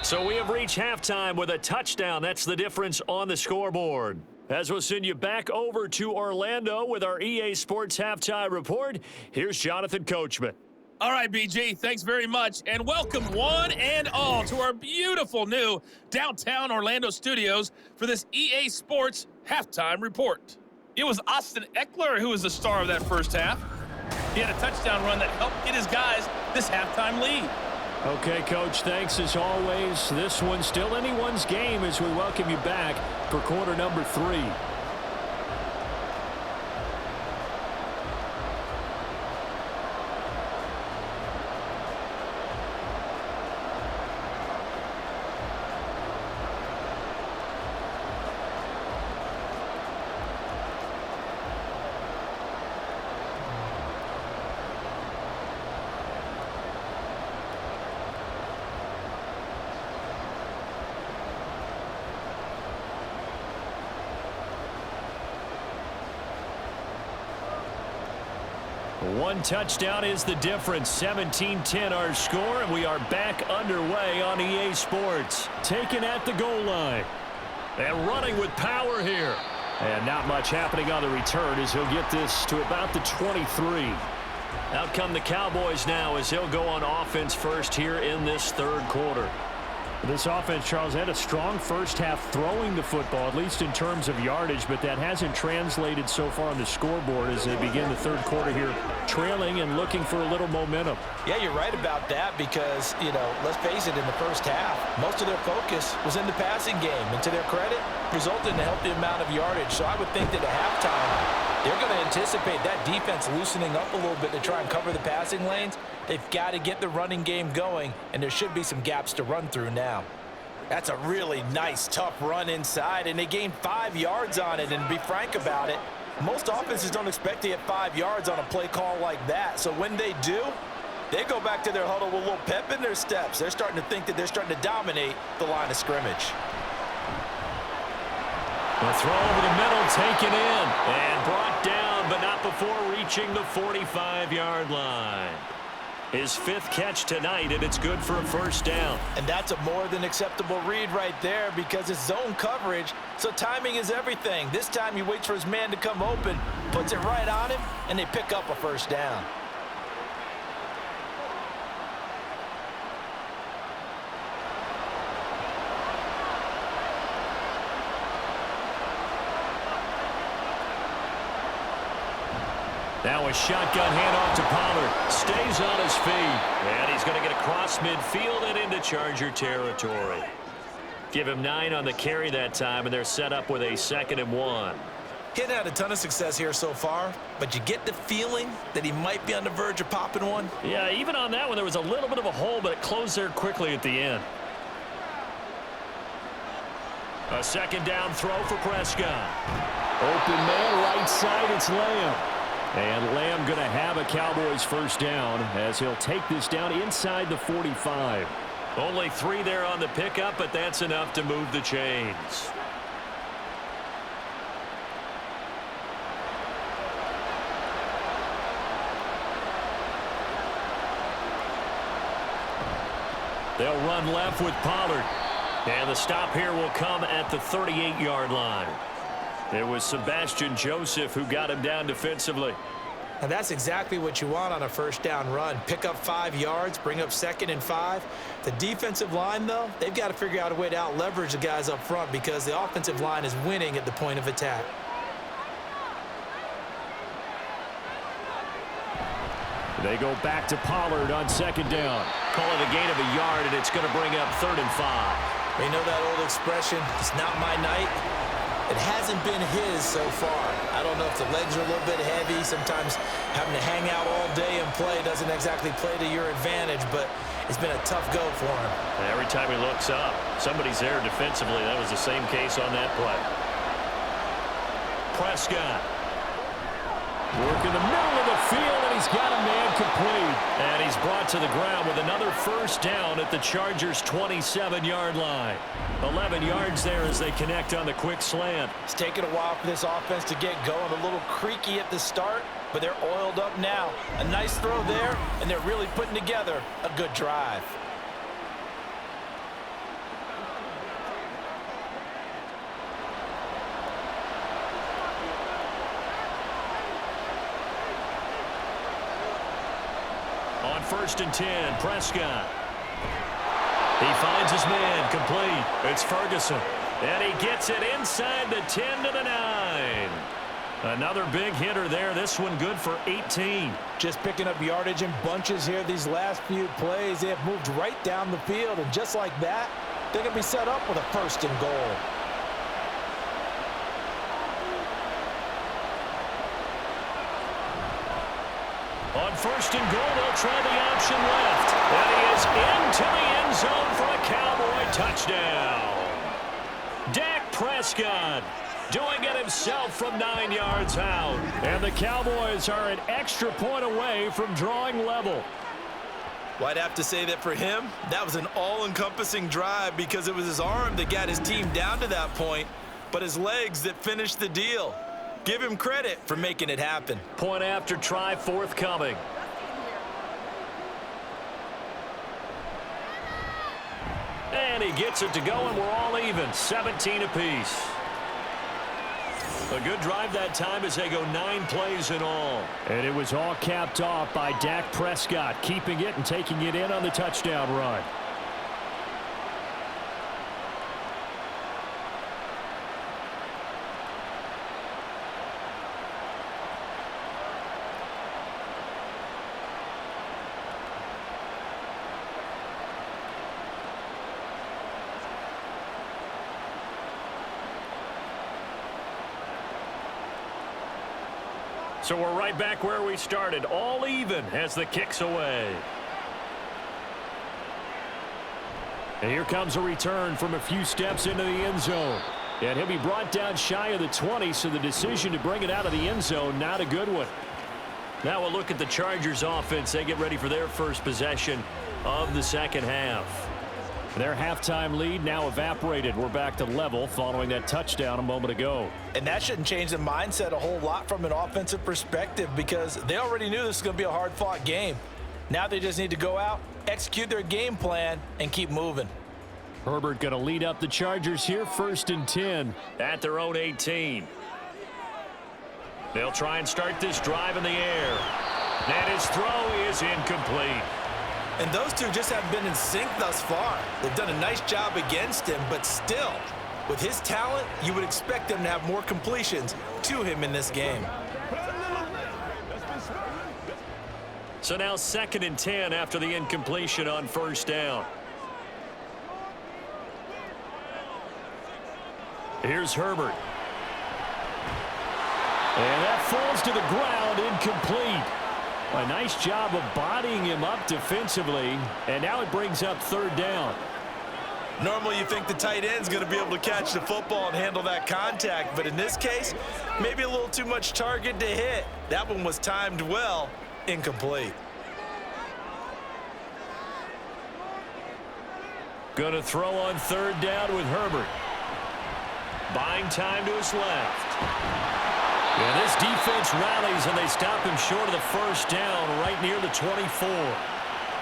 So we have reached halftime with a touchdown. That's the difference on the scoreboard. As we'll send you back over to Orlando with our EA Sports Halftime Report, here's Jonathan Coachman. All right, BG, thanks very much, and welcome one and all to our beautiful new downtown Orlando studios for this EA Sports Halftime Report. It was Austin Eckler who was the star of that first half. He had a touchdown run that helped get his guys this halftime lead. Okay, Coach, thanks as always. This one's still anyone's game as we welcome you back for quarter number 3. One touchdown is the difference. 17-10 our score, and we are back underway on EA Sports. Taken at the goal line. And running with power here. And not much happening on the return as he'll get this to about the 23. Out come the Cowboys now as he'll go on offense first here in this third quarter. This offense, Charles, had a strong first half throwing the football, at least in terms of yardage, but that hasn't translated so far on the scoreboard as they begin the third quarter here, trailing and looking for a little momentum. Yeah, you're right about that because, let's face it, in the first half, most of their focus was in the passing game. And to their credit, resulted in a healthy amount of yardage. So I would think that at halftime, they're going to anticipate that defense loosening up a little bit to try and cover the passing lanes. They've got to get the running game going, and there should be some gaps to run through now. That's a really nice, tough run inside, and they gained 5 yards on it. And to be frank about it, most offenses don't expect to get 5 yards on a play call like that. So when they do, they go back to their huddle with a little pep in their steps. They're starting to think that they're starting to dominate the line of scrimmage. The throw over the middle, taken in, and brought down, but not before reaching the 45-yard line. His 5th catch tonight, and it's good for a first down. And that's a more than acceptable read right there because it's zone coverage, so timing is everything. This time he waits for his man to come open, puts it right on him, and they pick up a first down. Now a shotgun handoff to Pollard. Stays on his feet. And he's going to get across midfield and into Charger territory. Give him 9 on the carry that time, and they're set up with a 2nd and 1. He hadn't had a ton of success here so far, but you get the feeling that he might be on the verge of popping one. Yeah, even on that one, there was a little bit of a hole, but it closed there quickly at the end. A 2nd down throw for Prescott. Open man, right side, it's Lamb. And Lamb going to have a Cowboys first down as he'll take this down inside the 45. Only 3 there on the pickup, but that's enough to move the chains. They'll run left with Pollard. And the stop here will come at the 38-yard line. It was Sebastian Joseph who got him down defensively. And that's exactly what you want on a first down run. Pick up 5 yards, bring up 2nd and 5. The defensive line, though, they've got to figure out a way to out-leverage the guys up front because the offensive line is winning at the point of attack. They go back to Pollard on 2nd down. Call it a gain of a yard, and it's going to bring up 3rd and 5. You know that old expression, it's not my night? It hasn't been his so far. I don't know if the legs are a little bit heavy. Sometimes having to hang out all day and play doesn't exactly play to your advantage, but it's been a tough go for him. Every time he looks up, somebody's there defensively. That was the same case on that play. Prescott. Working the middle of the field, and he's got a man complete. And he's brought to the ground with another first down at the Chargers' 27-yard line. 11 yards there as they connect on the quick slant. It's taken a while for this offense to get going. A little creaky at the start, but they're oiled up now. A nice throw there, and they're really putting together a good drive. On 1st and 10, Prescott. He finds his man, complete. It's Ferguson. And he gets it inside the 10 to the 9. Another big hitter there. This one good for 18. Just picking up yardage in bunches here these last few plays. They have moved right down the field, and just like that, they're going to be set up with a 1st and goal. On 1st and goal, they'll try the option left. And he is into the end zone for a Cowboy touchdown. Dak Prescott doing it himself from 9 yards out. And the Cowboys are an extra point away from drawing level. Well, I'd have to say that for him, that was an all-encompassing drive because it was his arm that got his team down to that point, but his legs that finished the deal. Give him credit for making it happen. Point after try forthcoming. And he gets it to go, and we're all even. 17 apiece. A good drive that time as they go 9 plays in all. And it was all capped off by Dak Prescott, keeping it and taking it in on the touchdown run. So we're right back where we started, all even as the kick's away. And here comes a return from a few steps into the end zone. And he'll be brought down shy of the 20, so the decision to bring it out of the end zone, not a good one. Now we'll look at the Chargers offense. They get ready for their first possession of the second half. Their halftime lead now evaporated. We're back to level following that touchdown a moment ago. And that shouldn't change the mindset a whole lot from an offensive perspective because they already knew this was going to be a hard-fought game. Now they just need to go out, execute their game plan, and keep moving. Herbert going to lead up the Chargers here, 1st and 10 at their own 18. They'll try and start this drive in the air. And his throw is incomplete. And those two just haven't been in sync thus far. They've done a nice job against him, but still, with his talent, you would expect them to have more completions to him in this game. So now 2nd and 10 after the incompletion on 1st down. Here's Herbert. And that falls to the ground, incomplete. A nice job of bodying him up defensively, and now it brings up 3rd down. Normally you think the tight end's going to be able to catch the football and handle that contact, but in this case, maybe a little too much target to hit. That one was timed well, incomplete. Going to throw on 3rd down with Herbert. Buying time to his left. And this defense rallies, and they stop him short of the 1st down right near the 24.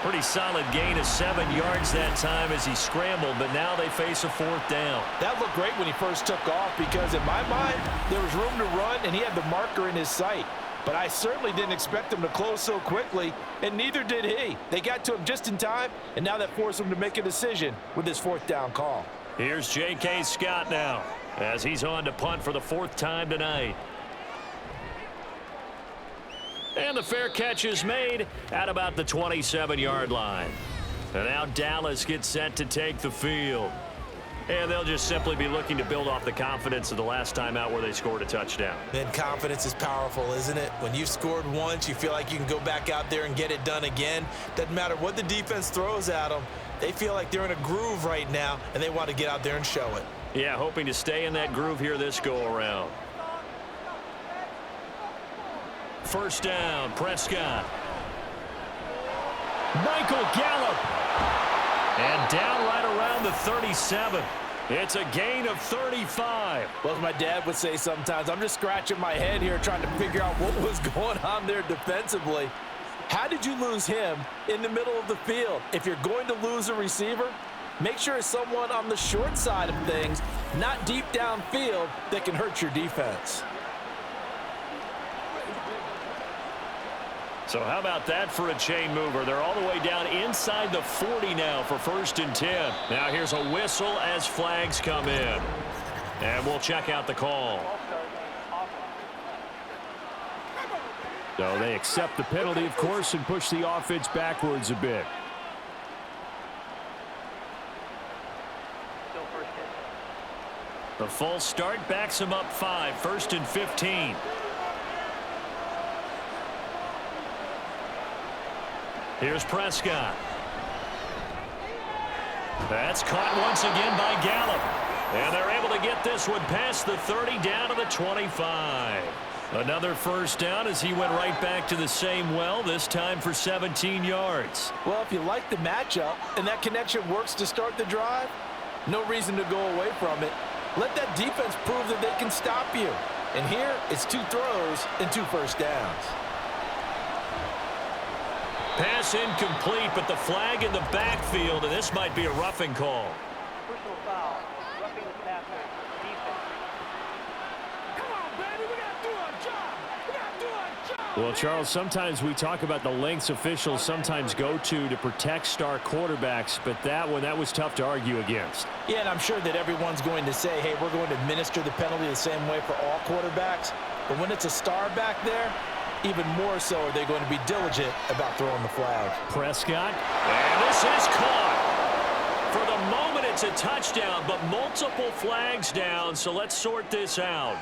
Pretty solid gain of 7 yards that time as he scrambled, but now they face a 4th down. That looked great when he first took off because in my mind, there was room to run, and he had the marker in his sight. But I certainly didn't expect him to close so quickly, and neither did he. They got to him just in time, and now that forced him to make a decision with his 4th down call. Here's J.K. Scott now as he's on to punt for the 4th time tonight. And the fair catch is made at about the 27-yard line. And now Dallas gets set to take the field. And they'll just simply be looking to build off the confidence of the last time out where they scored a touchdown. Man, confidence is powerful, isn't it? When you've scored once, you feel like you can go back out there and get it done again. Doesn't matter what the defense throws at them. They feel like they're in a groove right now, and they want to get out there and show it. Yeah, hoping to stay in that groove here this go-around. First down, Prescott. Michael Gallup. And down right around the 37. It's a gain of 35. Well, as my dad would say sometimes, I'm just scratching my head here trying to figure out what was going on there defensively. How did you lose him in the middle of the field? If you're going to lose a receiver, make sure it's someone on the short side of things, not deep downfield, that can hurt your defense. So how about that for a chain mover? They're all the way down inside the 40 now for 1st and 10. Now here's a whistle as flags come in. And we'll check out the call. So they accept the penalty, of course, and push the offense backwards a bit. The false start backs him up 5, 1st and 15. Here's Prescott. That's caught once again by Gallup. And they're able to get this one past the 30 down to the 25. Another first down as he went right back to the same well, this time for 17 yards. Well, if you like the matchup and that connection works to start the drive, no reason to go away from it. Let that defense prove that they can stop you. And here, it's 2 throws and 2 first downs. Pass incomplete, but the flag in the backfield, and this might be a roughing call. Personal foul. Roughing the passer. Defense. Come on, baby. We got to do our job. We got to do our job. Well, Charles, sometimes we talk about the lengths officials sometimes go to protect star quarterbacks, but that was tough to argue against. Yeah, and I'm sure that everyone's going to say, hey, we're going to administer the penalty the same way for all quarterbacks. But when it's a star back there, even more so are they going to be diligent about throwing the flag. Prescott, and this is caught. For the moment, it's a touchdown, but multiple flags down, so let's sort this out.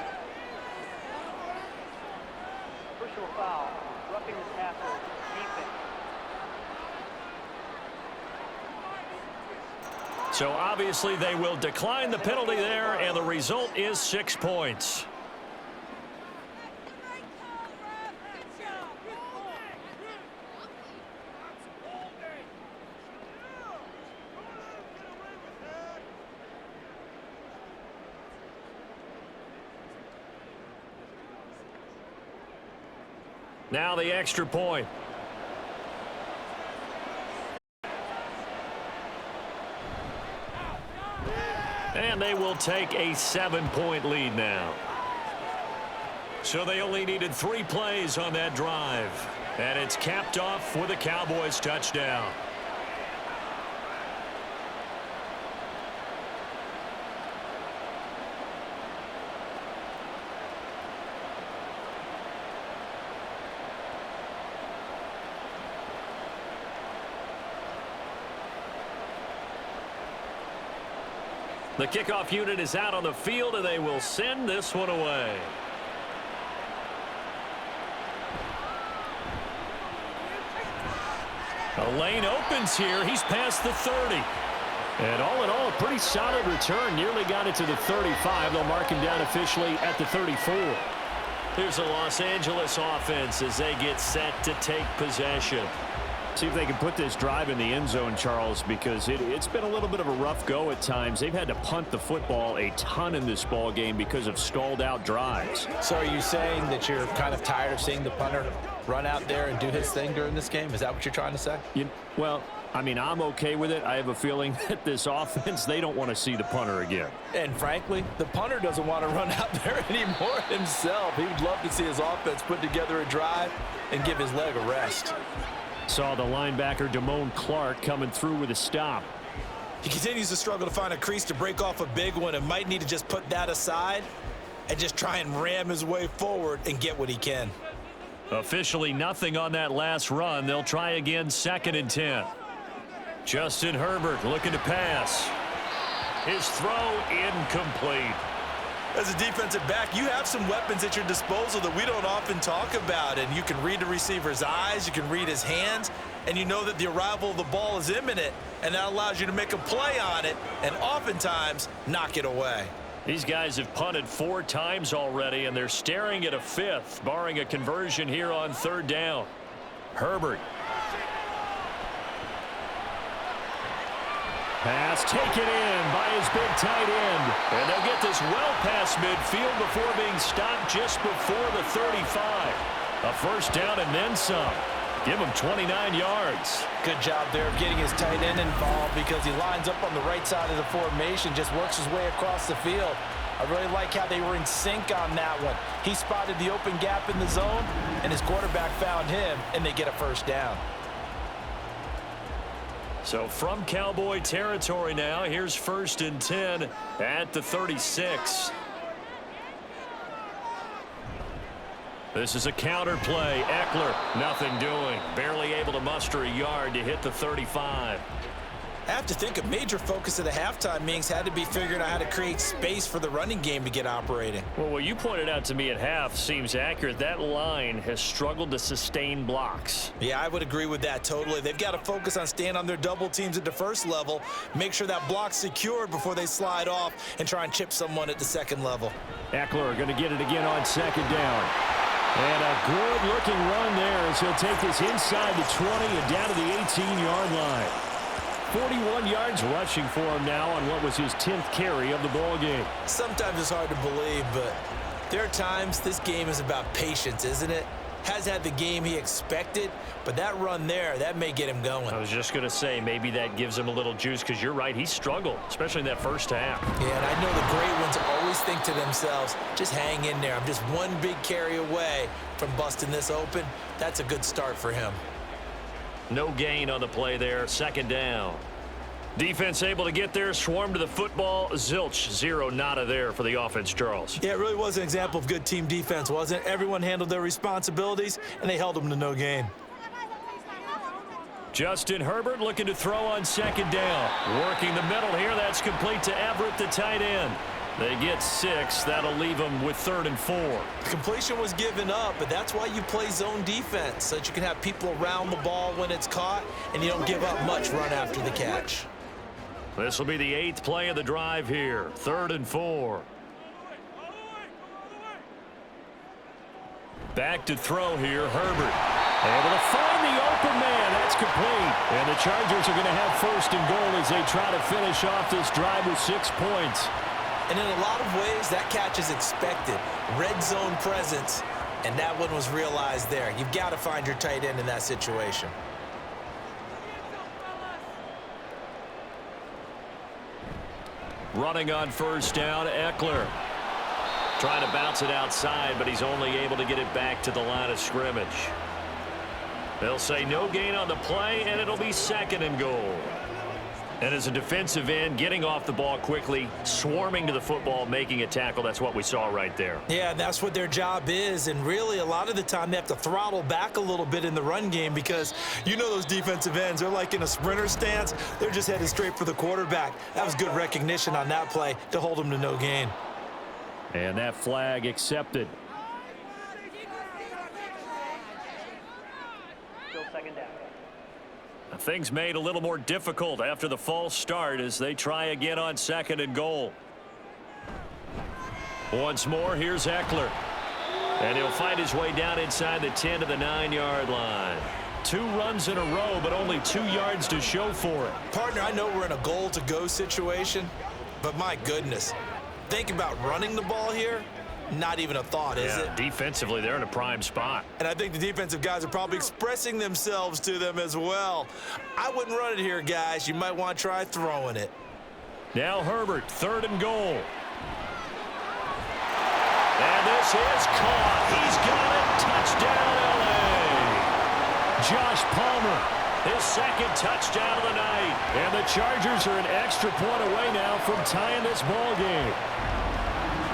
Personal foul. Roughing the passer. Defense. So obviously they will decline the penalty there, and the result is 6 points. Now the extra point. And they will take a 7-point lead now. So they only needed 3 plays on that drive. And it's capped off with a Cowboys touchdown. The kickoff unit is out on the field, and they will send this one away. A lane opens here. He's past the 30. And all in all, a pretty solid return. Nearly got it to the 35. They'll mark him down officially at the 34. Here's the Los Angeles offense as they get set to take possession. See if they can put this drive in the end zone, Charles, because it's been a little bit of a rough go at times. They've had to punt the football a ton in this ball game because of stalled out drives. So are you saying that you're kind of tired of seeing the punter run out there and do his thing during this game? Is that what you're trying to say? Well, I mean, I'm okay with it. I have a feeling that this offense, they don't want to see the punter again. And frankly, the punter doesn't want to run out there anymore himself. He would love to see his offense put together a drive and give his leg a rest. Saw the linebacker Damone Clark coming through with a stop. He continues to struggle to find a crease to break off a big one and might need to just put that aside and just try and ram his way forward and get what he can. Officially nothing on that last run. They'll try again, 2nd and 10. Justin Herbert looking to pass. His throw incomplete. As a defensive back, you have some weapons at your disposal that we don't often talk about, and you can read the receiver's eyes, you can read his hands, and you know that the arrival of the ball is imminent, and that allows you to make a play on it and oftentimes knock it away. These guys have punted 4 times already, and they're staring at a 5th, barring a conversion here on 3rd down. Herbert. Pass taken in by his big tight end. And they'll get this well past midfield before being stopped just before the 35. A first down and then some. Give him 29 yards. Good job there of getting his tight end involved because he lines up on the right side of the formation, just works his way across the field. I really like how they were in sync on that one. He spotted the open gap in the zone, and his quarterback found him, and they get a first down. So from Cowboy territory now, here's 1st and 10 at the 36. This is a counter play. Eckler, nothing doing. Barely able to muster a yard to hit the 35. I have to think a major focus of the halftime meetings had to be figuring out how to create space for the running game to get operating. Well, what you pointed out to me at half seems accurate. That line has struggled to sustain blocks. Yeah, I would agree with that totally. They've got to focus on staying on their double teams at the first level, make sure that block's secured before they slide off and try and chip someone at the second level. Eckler going to get it again on 2nd down. And a good-looking run there as he'll take this inside the 20 and down to the 18-yard line. 41 yards rushing for him now on what was his 10th carry of the ball game. Sometimes it's hard to believe, but there are times this game is about patience, isn't it? Has had the game he expected, but that run there, that may get him going. I was just going to say, maybe that gives him a little juice because you're right, he struggled, especially in that first half. Yeah, and I know the great ones always think to themselves, just hang in there. I'm just one big carry away from busting this open. That's a good start for him. No gain on the play there, 2nd down. Defense able to get there, swarm to the football. Zilch, 0 nada there for the offense, Charles. Yeah, it really was an example of good team defense, wasn't it? Everyone handled their responsibilities, and they held them to no gain. Justin Herbert looking to throw on 2nd down. Working the middle here, that's complete to Everett, the tight end. They get 6. That'll leave them with 3rd and 4. The completion was given up, but that's why you play zone defense, so that you can have people around the ball when it's caught, and you don't give up much run after the catch. This will be the 8th play of the drive here. 3rd and 4. Back to throw here, Herbert. Able to find the open man. That's complete. And the Chargers are going to have 1st and goal as they try to finish off this drive with 6 points. And in a lot of ways, that catch is expected. Red zone presence, and that one was realized there. You've got to find your tight end in that situation. Running on 1st down, Eckler. Trying to bounce it outside, but he's only able to get it back to the line of scrimmage. They'll say no gain on the play, and it'll be 2nd and goal. And as a defensive end, getting off the ball quickly, swarming to the football, making a tackle, that's what we saw right there. Yeah, that's what their job is, and really a lot of the time they have to throttle back a little bit in the run game because you know those defensive ends, they're like in a sprinter stance. They're just headed straight for the quarterback. That was good recognition on that play to hold them to no gain. And that flag accepted. Still 2nd down. Things made a little more difficult after the false start as they try again on 2nd and goal. Once more, here's Eckler. And he'll find his way down inside the 10 to the 9-yard line. 2 runs in a row, but only 2 yards to show for it. Partner, I know we're in a goal-to-go situation, but my goodness, think about running the ball here. Not even a thought, is it? Defensively, they're in a prime spot. And I think the defensive guys are probably expressing themselves to them as well. I wouldn't run it here, guys. You might want to try throwing it. Now Herbert, 3rd and goal. And this is caught. He's got it. Touchdown, L.A. Josh Palmer, his 2nd touchdown of the night. And the Chargers are an extra point away now from tying this ball game.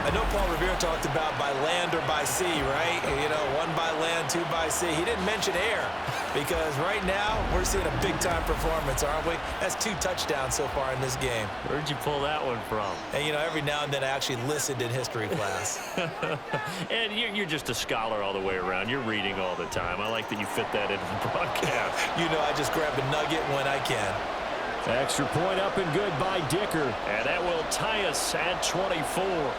I know Paul Revere talked about by land or by sea, right? You know, 1 by land, 2 by sea. He didn't mention air because right now we're seeing a big-time performance, aren't we? That's 2 touchdowns so far in this game. Where'd you pull that one from? And, you know, every now and then I actually listened in history class. And you're just a scholar all the way around. You're reading all the time. I like that you fit that into the broadcast. You know, I just grab a nugget when I can. Extra point up and good by Dicker. And that will tie us at 24.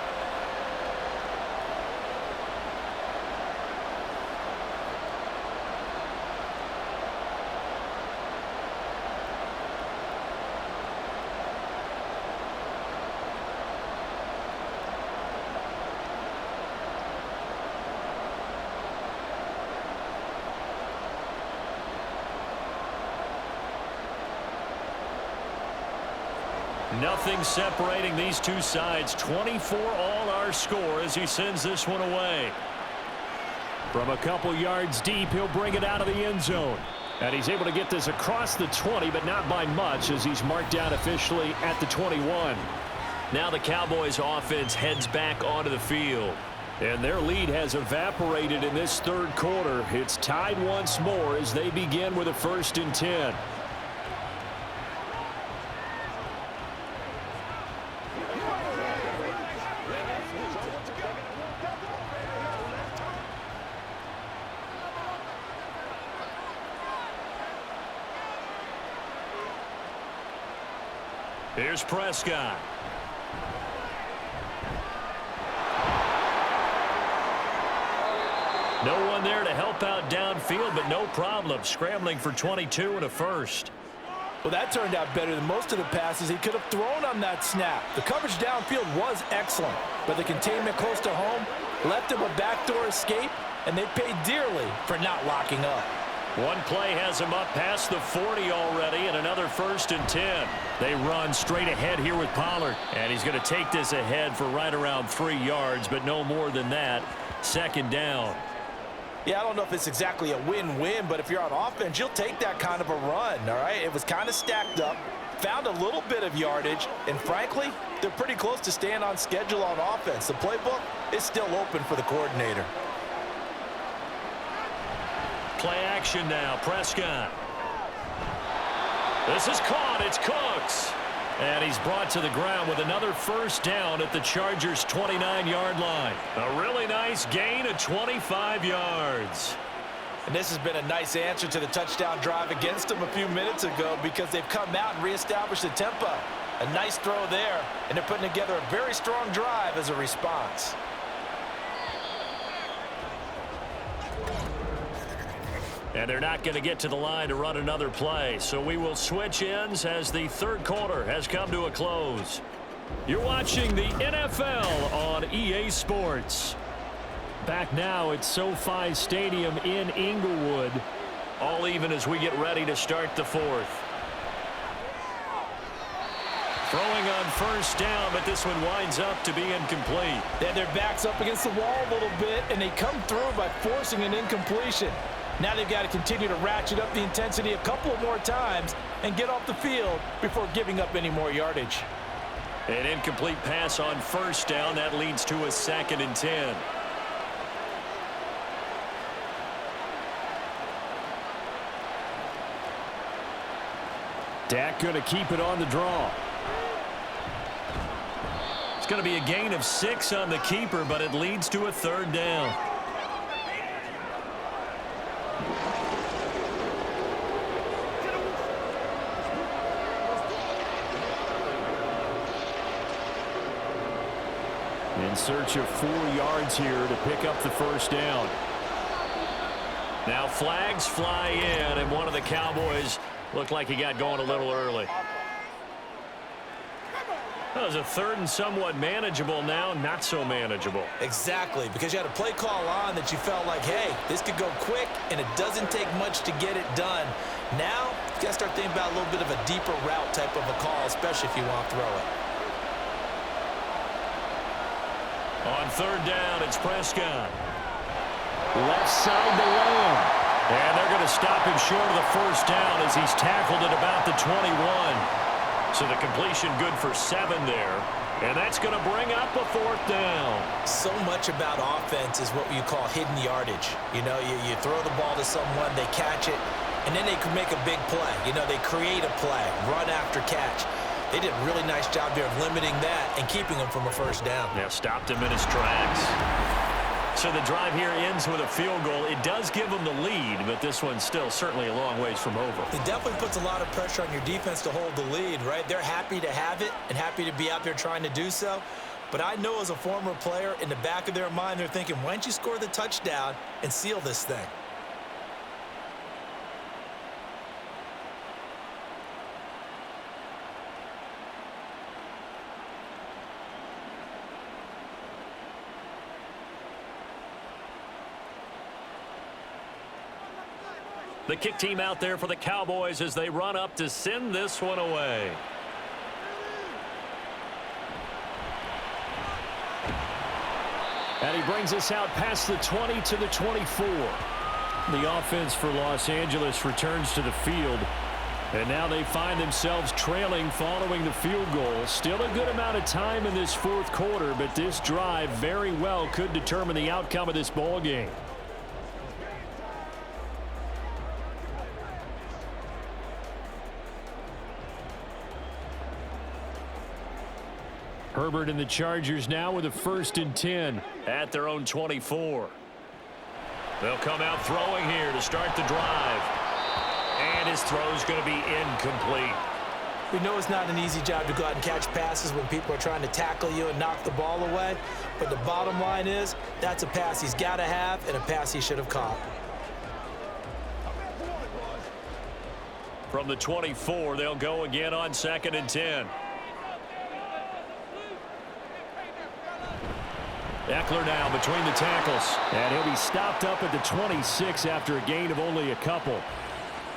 Nothing separating these two sides. 24 all our score as he sends this one away. From a couple yards deep, he'll bring it out of the end zone. And he's able to get this across the 20, but not by much as he's marked down officially at the 21. Now the Cowboys offense heads back onto the field. And their lead has evaporated in this third quarter. It's tied once more as they begin with a 1st and 10. Here's Prescott. No one there to help out downfield, but no problem. Scrambling for 22 and a first. Well, that turned out better than most of the passes he could have thrown on that snap. The coverage downfield was excellent, but the containment close to home left him a backdoor escape, and they paid dearly for not locking up. One play has him up past the 40 already, and another 1st and 10. They run straight ahead here with Pollard, and he's going to take this ahead for right around 3 yards, but no more than that. 2nd down. Yeah, I don't know if it's exactly a win-win, but if you're on offense, you'll take that kind of a run, all right? It was kind of stacked up, found a little bit of yardage, and frankly, they're pretty close to staying on schedule on offense. The playbook is still open for the coordinator. Play action now, Prescott. This is caught, it's Cooks. And he's brought to the ground with another 1st down at the Chargers' 29-yard line. A really nice gain of 25 yards. And this has been a nice answer to the touchdown drive against them a few minutes ago because they've come out and reestablished the tempo. A nice throw there, and they're putting together a very strong drive as a response. And they're not going to get to the line to run another play. So we will switch ends as the third quarter has come to a close. You're watching the NFL on EA Sports. Back now at SoFi Stadium in Inglewood. All even as we get ready to start the 4th. Throwing on 1st down, but this one winds up to be incomplete. They had their backs up against the wall a little bit, and they come through by forcing an incompletion. Now they've got to continue to ratchet up the intensity a couple of more times and get off the field before giving up any more yardage. An incomplete pass on 1st down. That leads to a 2nd and 10. Dak going to keep it on the draw. It's going to be a gain of 6 on the keeper, but it leads to a 3rd down. In search of 4 yards here to pick up the 1st down. Now flags fly in, and one of the Cowboys looked like he got going a little early. That was a 3rd and somewhat manageable, now not so manageable. Exactly, because you had a play call on that you felt like, hey, this could go quick, and it doesn't take much to get it done. Now, you got to start thinking about a little bit of a deeper route type of a call, especially if you want to throw it. On 3rd down, it's Prescott. Left side to Lamb. And they're going to stop him short of the 1st down as he's tackled at about the 21. So the completion good for 7 there. And that's going to bring up a 4th down. So much about offense is what you call hidden yardage. You know, you throw the ball to someone, they catch it, and then they can make a big play. You know, they create a play, run after catch. They did a really nice job there of limiting that and keeping him from a 1st down. Yeah, stopped him in his tracks. So the drive here ends with a field goal. It does give them the lead, but this one's still certainly a long ways from over. It definitely puts a lot of pressure on your defense to hold the lead, right? They're happy to have it and happy to be out there trying to do so. But I know as a former player, in the back of their mind, they're thinking, why don't you score the touchdown and seal this thing? The kick team out there for the Cowboys as they run up to send this one away. And he brings us out past the 20 to the 24. The offense for Los Angeles returns to the field. And now they find themselves trailing following the field goal. Still a good amount of time in this fourth quarter, but this drive very well could determine the outcome of this ball game. Herbert and the Chargers now with a 1st and 10 at their own 24. They'll come out throwing here to start the drive. And his throw's going to be incomplete. We know it's not an easy job to go out and catch passes when people are trying to tackle you and knock the ball away. But the bottom line is, that's a pass he's got to have and a pass he should have caught. From the 24, they'll go again on 2nd and 10. Eckler now between the tackles. And he'll be stopped up at the 26 after a gain of only a couple.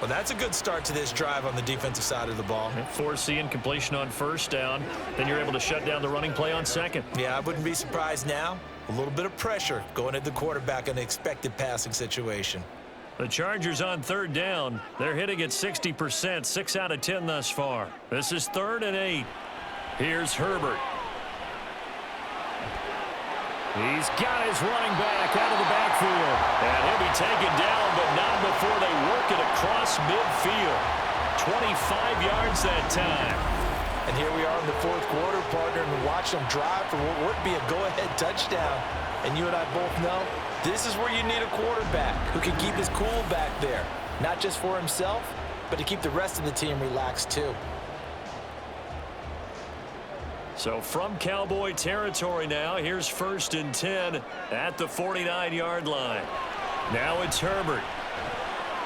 Well, that's a good start to this drive on the defensive side of the ball. Force the incompletion on 1st down. Then you're able to shut down the running play on 2nd. Yeah, I wouldn't be surprised now. A little bit of pressure going at the quarterback in an expected passing situation. The Chargers on 3rd down. They're hitting at 60%, 6 out of 10 thus far. This is 3rd and 8. Here's Herbert. He's got his running back out of the backfield. And he'll be taken down, but not before they work it across midfield. 25 yards that time. And here we are in the 4th quarter, partner, and watch them drive for what would be a go-ahead touchdown. And you and I both know this is where you need a quarterback who can keep his cool back there. Not just for himself, but to keep the rest of the team relaxed too. So from Cowboy territory now, here's 1st and 10 at the 49-yard line. Now it's Herbert.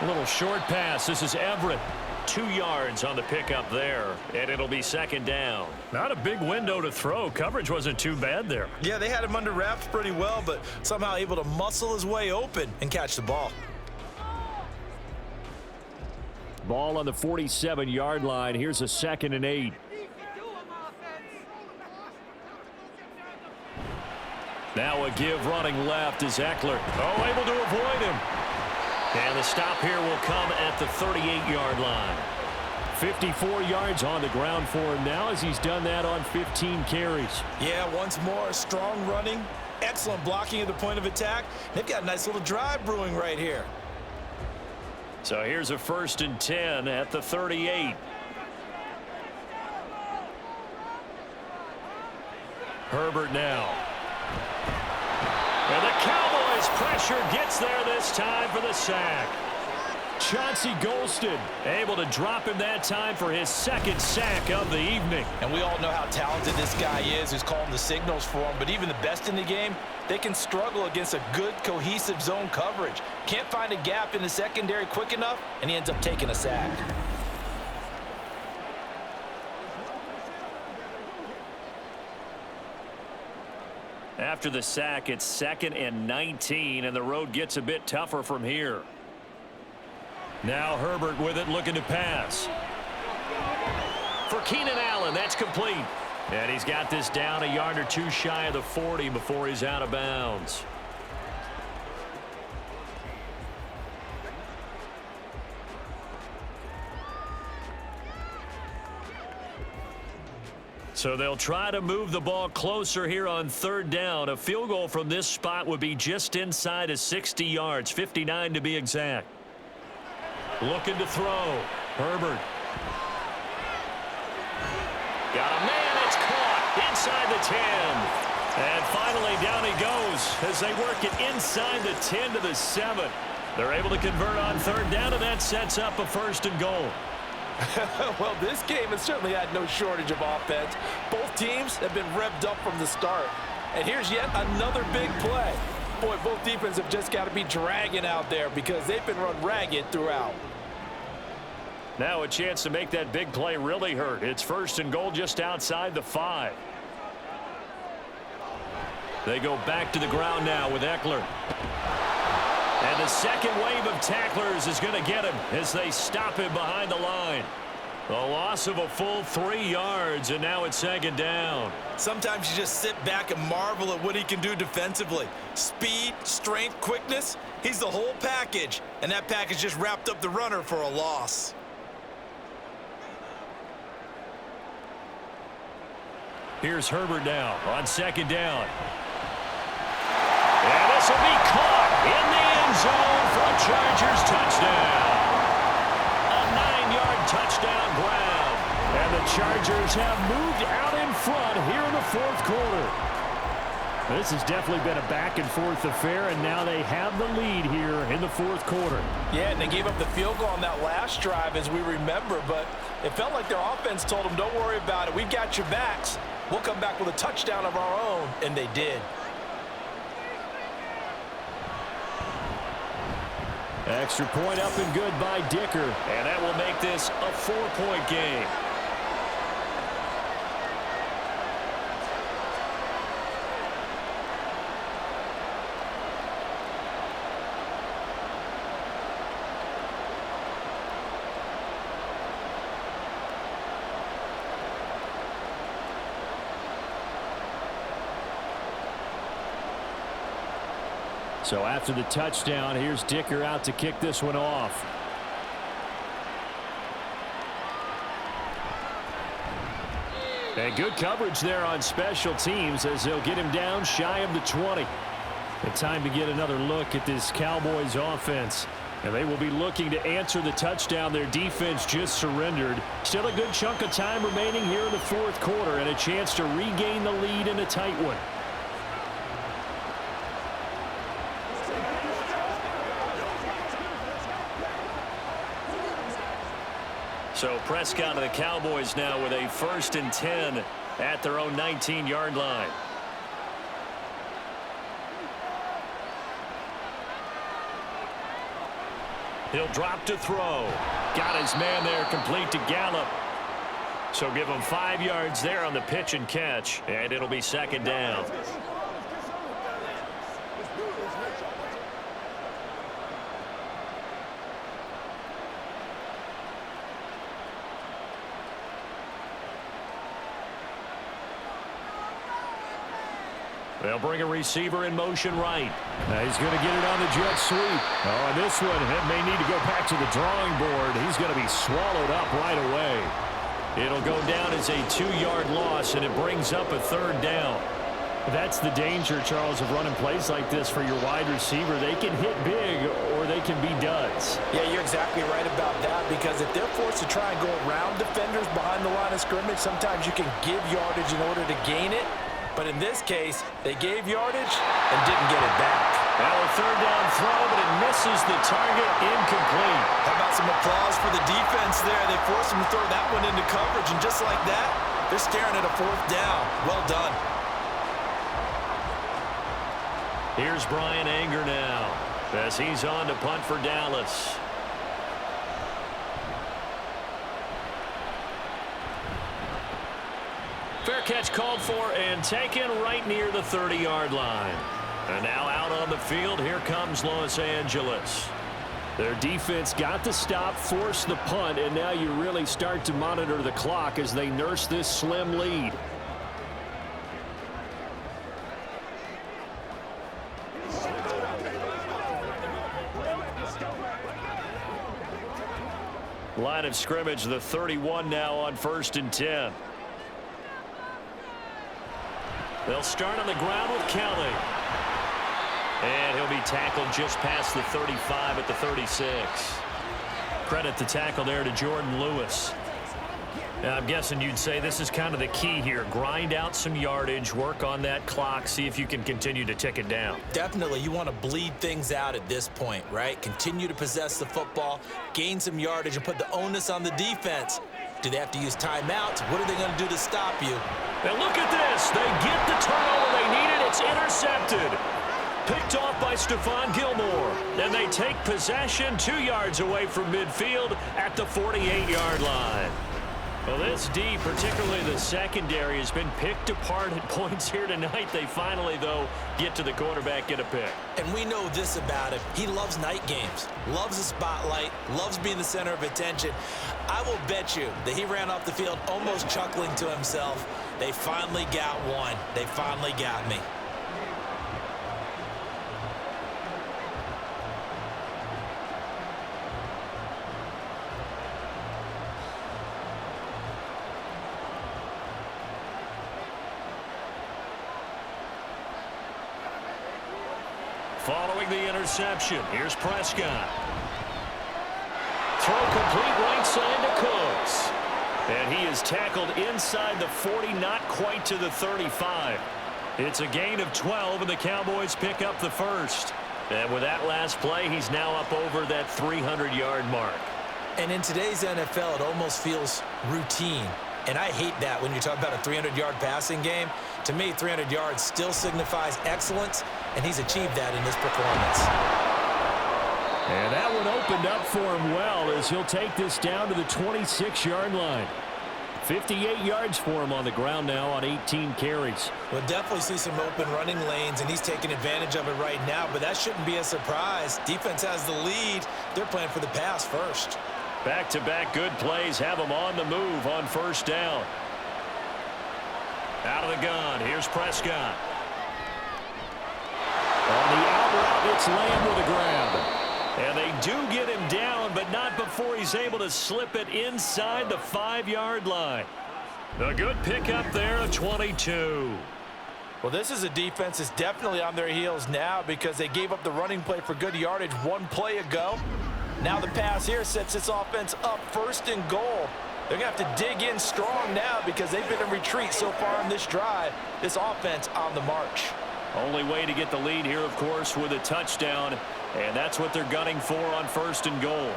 A little short pass. This is Everett. 2 yards on the pickup there, and it'll be 2nd down. Not a big window to throw. Coverage wasn't too bad there. Yeah, they had him under wraps pretty well, but somehow able to muscle his way open and catch the ball. Ball on the 47-yard line. Here's a 2nd and 8. Now a give running left is Eckler. Oh, able to avoid him. And the stop here will come at the 38-yard line. 54 yards on the ground for him now as he's done that on 15 carries. Yeah, once more, strong running, excellent blocking at the point of attack. They've got a nice little drive brewing right here. So here's a 1st and 10 at the 38. Herbert now. And the Cowboys pressure gets there this time for the sack. Chauncey Golston able to drop him that time for his 2nd sack of the evening. And we all know how talented this guy is who's calling the signals for him, but even the best in the game, they can struggle against a good cohesive zone coverage. Can't find a gap in the secondary quick enough, and he ends up taking a sack. After the sack, it's 2nd and 19, and the road gets a bit tougher from here. Now Herbert with it, looking to pass. For Keenan Allen, that's complete. And he's got this down a yard or two shy of the 40 before he's out of bounds. So they'll try to move the ball closer here on 3rd down. A field goal from this spot would be just inside of 60 yards, 59 to be exact. Looking to throw. Herbert. Got a man. It's caught inside the 10. And finally down he goes as they work it inside the 10 to the 7. They're able to convert on third down, and that sets up a 1st and goal. Well, this game has certainly had no shortage of offense. Both teams have been revved up from the start. And here's yet another big play. Boy, both defenses have just got to be dragging out there because they've been run ragged throughout. Now a chance to make that big play really hurt. It's 1st and goal just outside the 5. They go back to the ground now with Eckler. And the second wave of tacklers is going to get him as they stop him behind the line. A loss of a full 3 yards, and now it's 2nd down. Sometimes you just sit back and marvel at what he can do defensively. Speed, strength, quickness, he's the whole package. And that package just wrapped up the runner for a loss. Here's Herbert now on 2nd down. And this will be caught in the end zone for a Chargers touchdown. A 9-yard touchdown grab. And the Chargers have moved out in front here in the 4th quarter. This has definitely been a back-and-forth affair, and now they have the lead here in the 4th quarter. Yeah, and they gave up the field goal on that last drive, as we remember, but it felt like their offense told them, don't worry about it. We've got your backs. We'll come back with a touchdown of our own, and they did. Extra point up and good by Dicker, and that will make this a 4-point game. So after the touchdown, here's Dicker out to kick this one off. And good coverage there on special teams as they'll get him down shy of the 20. And time to get another look at this Cowboys offense. And they will be looking to answer the touchdown their defense just surrendered. Still a good chunk of time remaining here in the 4th quarter and a chance to regain the lead in a tight one. So Prescott and the Cowboys now with a 1st and 10 at their own 19-yard line. He'll drop to throw. Got his man there complete to Gallup. So give him 5 yards there on the pitch and catch, and it'll be 2nd down. They'll bring a receiver in motion right. He's going to get it on the jet sweep. Oh, and this one may need to go back to the drawing board. He's going to be swallowed up right away. It'll go down as a 2-yard loss, and it brings up a 3rd down. That's the danger, Charles, of running plays like this for your wide receiver. They can hit big or they can be duds. Yeah, you're exactly right about that because if they're forced to try and go around defenders behind the line of scrimmage, sometimes you can give yardage in order to gain it. But in this case, they gave yardage and didn't get it back. Now a 3rd down throw, but it misses the target, incomplete. How about some applause for the defense there? They forced him to throw that one into coverage, and just like that, they're staring at a 4th down. Well done. Here's Brian Anger now as he's on to punt for Dallas. Fair catch called for and taken right near the 30-yard line. And now out on the field, here comes Los Angeles. Their defense got the stop, forced the punt, and now you really start to monitor the clock as they nurse this slim lead. Line of scrimmage, the 31 now on 1st and 10. They'll start on the ground with Kelly. And he'll be tackled just past the 35 at the 36. Credit the tackle there to Jordan Lewis. Now, I'm guessing you'd say this is kind of the key here. Grind out some yardage, work on that clock, see if you can continue to tick it down. Definitely, you want to bleed things out at this point, right? Continue to possess the football, gain some yardage, and put the onus on the defense. Do they have to use timeouts? What are they going to do to stop you? And look at this. They get the turnover they needed. It's intercepted. Picked off by Stephon Gilmore. And they take possession 2 yards away from midfield at the 48-yard line. Well, this D, particularly the secondary, has been picked apart at points here tonight. They finally, though, get to the quarterback, get a pick. And we know this about him. He loves night games, loves the spotlight, loves being the center of attention. I will bet you that he ran off the field almost chuckling to himself. They finally got one. They finally got me. Following the interception, here's Prescott. Throw complete right side to Cooks. And he is tackled inside the 40, not quite to the 35. It's a gain of 12, and the Cowboys pick up the first. And with that last play, he's now up over that 300-yard mark. And in today's NFL, it almost feels routine. And I hate that when you're talking about a 300-yard passing game. To me, 300 yards still signifies excellence, and he's achieved that in this performance. And that one opened up for him well as he'll take this down to the 26-yard line. 58 yards for him on the ground now on 18 carries. We'll definitely see some open running lanes, and he's taking advantage of it right now, but that shouldn't be a surprise. Defense has the lead. They're playing for the pass first. Back-to-back good plays have him on the move on first down. Out of the gun, here's Prescott. On the out route, it's Lamb with the grab. And they do get him down, but not before he's able to slip it inside the 5-yard line. A good pickup there of 22. Well, this is a defense that's definitely on their heels now because they gave up the running play for good yardage one play ago. Now the pass here sets this offense up 1st and goal. They're going to have to dig in strong now because they've been in retreat so far on this drive. This offense on the march. Only way to get the lead here, of course, with a touchdown. And that's what they're gunning for on 1st and goal.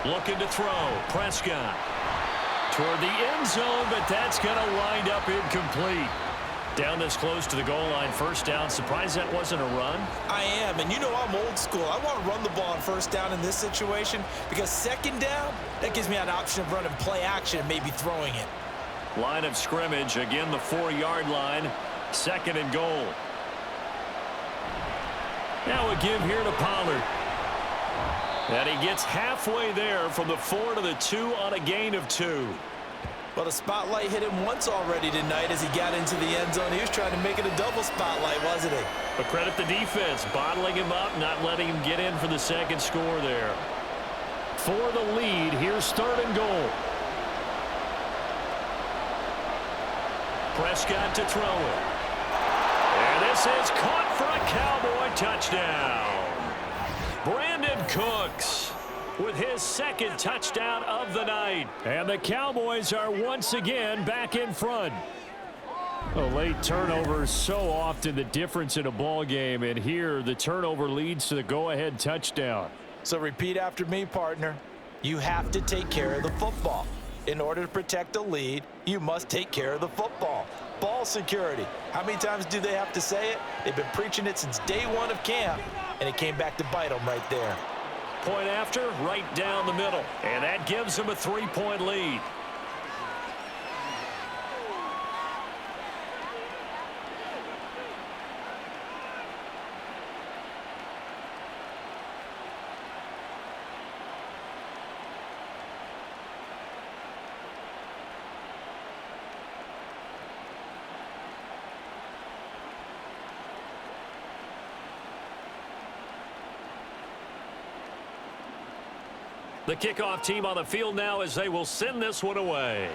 Looking to throw. Prescott toward the end zone, but that's going to wind up incomplete. Down this close to the goal line, 1st down. Surprised that wasn't a run? I am, and you know I'm old school. I want to run the ball on 1st down in this situation because 2nd down, that gives me an option of running play action and maybe throwing it. Line of scrimmage, again the 4-yard line, 2nd and goal. Now a give here to Pollard. And he gets halfway there from the 4 to the 2 on a gain of 2. Well, the spotlight hit him once already tonight as he got into the end zone. He was trying to make it a double spotlight, wasn't he? But credit the defense, bottling him up, not letting him get in for the 2nd score there. For the lead, here's 3rd and goal. Prescott to throw it. And this is caught for a Cowboy touchdown. Brandon Cooks with his 2nd touchdown of the night. And the Cowboys are once again back in front. A late turnover is so often the difference in a ball game, and here the turnover leads to the go-ahead touchdown. So repeat after me, partner. You have to take care of the football. In order to protect the lead, you must take care of the football. Ball security. How many times do they have to say it? They've been preaching it since day 1 of camp, and it came back to bite them right there. Point after, right down the middle. And that gives them a 3-point lead. The kickoff team on the field now as they will send this one away.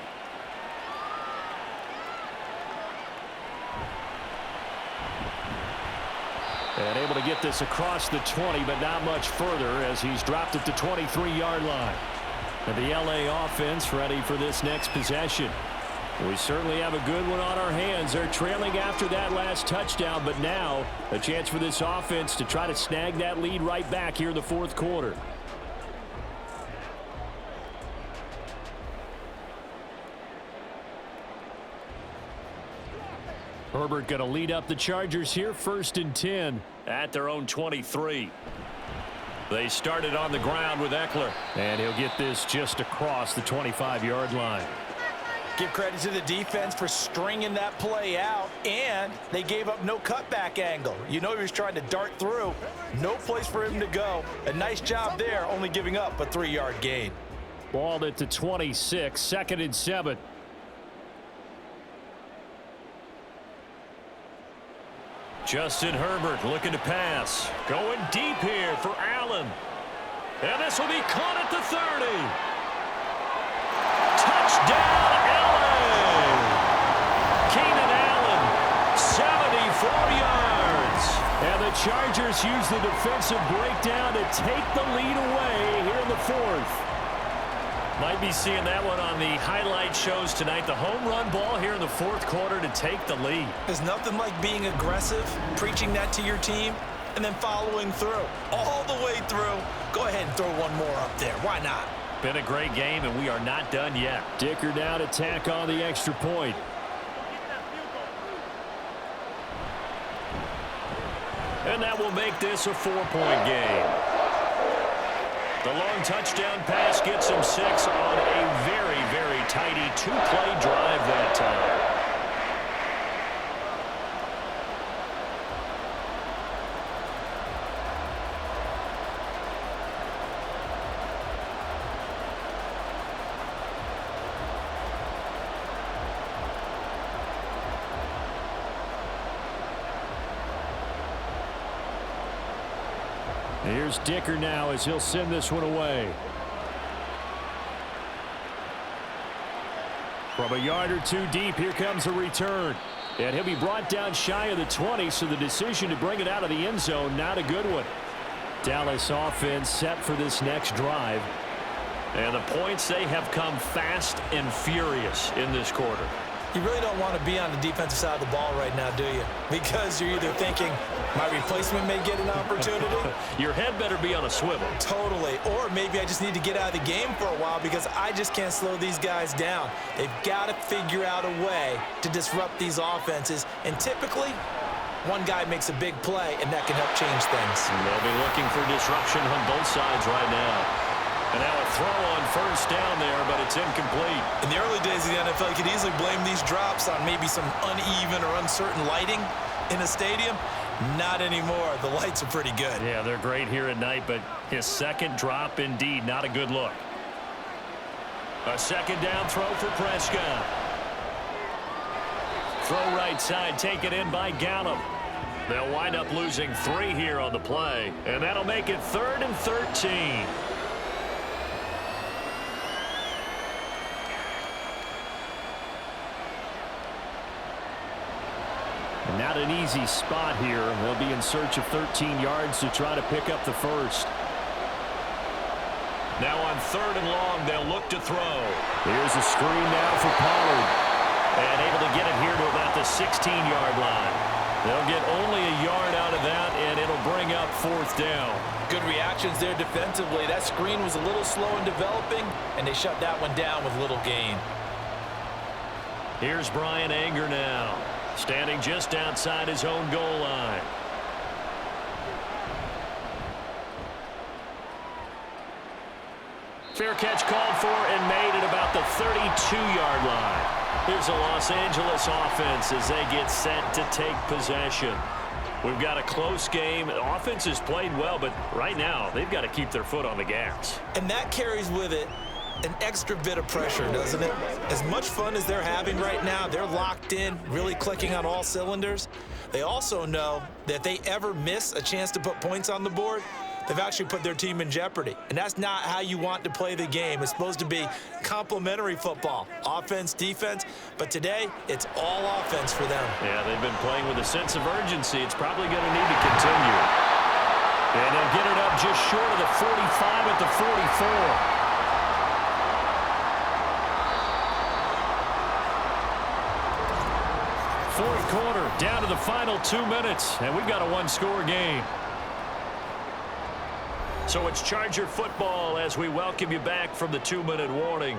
And able to get this across the 20, but not much further as he's dropped it to 23-yard line. And the LA offense ready for this next possession. We certainly have a good one on our hands. They're trailing after that last touchdown, but now a chance for this offense to try to snag that lead right back here in the fourth quarter. Herbert going to lead up the Chargers here, 1st and 10 at their own 23. They started on the ground with Eckler, and he'll get this just across the 25-yard line. Give credit to the defense for stringing that play out, and they gave up no cutback angle. You know he was trying to dart through. No place for him to go. A nice job there, only giving up a 3-yard gain. Ball at the 26, 2nd and 7. Justin Herbert looking to pass. Going deep here for Allen. And this will be caught at the 30. Touchdown, LA! Keenan Allen, 74 yards. And the Chargers use the defensive breakdown to take the lead away here in the 4th. Might be seeing that one on the highlight shows tonight. The home run ball here in the 4th quarter to take the lead. There's nothing like being aggressive, preaching that to your team, and then following through. All the way through. Go ahead and throw one more up there. Why not? Been a great game, and we are not done yet. Dicker down to tack on the extra point. And that will make this a 4-point game. The long touchdown pass gets him 6 on a very, very tidy 2-play drive that time. Here's Dicker now as he'll send this one away. From a yard or two deep, here comes a return. And he'll be brought down shy of the 20, so the decision to bring it out of the end zone, not a good one. Dallas offense set for this next drive. And the points, they have come fast and furious in this quarter. You really don't want to be on the defensive side of the ball right now, do you? Because you're either thinking, my replacement may get an opportunity. Your head better be on a swivel. Totally. Or maybe I just need to get out of the game for a while because I just can't slow these guys down. They've got to figure out a way to disrupt these offenses. And typically, one guy makes a big play, and that can help change things. And they'll be looking for disruption on both sides right now. And now a throw on 1st down there, but it's incomplete. In the early days of the NFL, you could easily blame these drops on maybe some uneven or uncertain lighting in a stadium. Not anymore. The lights are pretty good. Yeah, they're great here at night, but his 2nd drop, indeed, not a good look. A 2nd down throw for Prescott. Throw right side, taken in by Gallup. They'll wind up losing 3 here on the play, and that'll make it 3rd and 13. Not an easy spot here. They'll be in search of 13 yards to try to pick up the 1st. Now on 3rd and long, they'll look to throw. Here's a screen now for Pollard. And able to get it here to about the 16-yard line. They'll get only a yard out of that, and it'll bring up 4th down. Good reactions there defensively. That screen was a little slow in developing, and they shut that one down with little gain. Here's Brian Anger now, standing just outside his own goal line. Fair catch called for and made at about the 32-yard line. Here's a Los Angeles offense as they get set to take possession. We've got a close game. The offense has played well, but right now they've got to keep their foot on the gas. And that carries with it an extra bit of pressure, doesn't it? As much fun as they're having right now, they're locked in, really clicking on all cylinders. They also know that if they ever miss a chance to put points on the board, they've actually put their team in jeopardy. And that's not how you want to play the game. It's supposed to be complementary football, offense, defense. But today, it's all offense for them. Yeah, they've been playing with a sense of urgency. It's probably going to need to continue. And they'll get it up just short of the 45 at the 44. quarter, down to the final 2 minutes, and we've got a one-score game. So it's Charger football as we welcome you back from the 2-minute warning.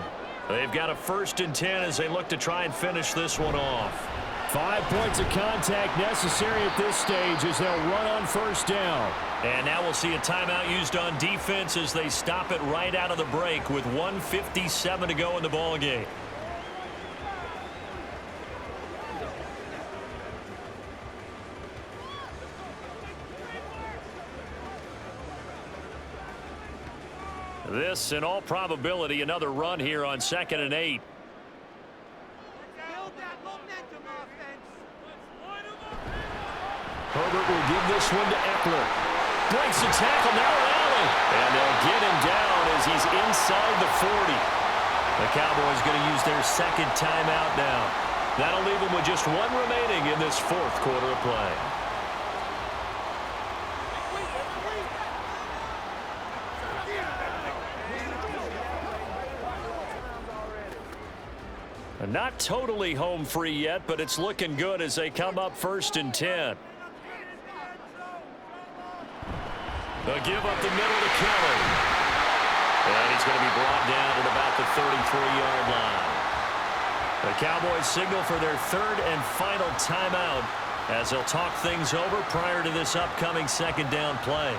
They've got a 1st and 10 as they look to try and finish this one off. 5 points of contact necessary at this stage as they'll run on 1st down. And now we'll see a timeout used on defense as they stop it right out of the break with 1:57 to go in the ballgame. This, in all probability, another run here on 2nd and 8. Herbert will give this one to Eckler. Breaks the tackle, now an alley. And they'll get him down as he's inside the 40. The Cowboys going to use their 2nd timeout now. That'll leave them with just 1 remaining in this 4th quarter of play. Not totally home free yet, but it's looking good as they come up 1st and 10. They'll give up the middle to Kelly. And he's going to be brought down at about the 33-yard line. The Cowboys signal for their 3rd and final timeout as they'll talk things over prior to this upcoming 2nd down play.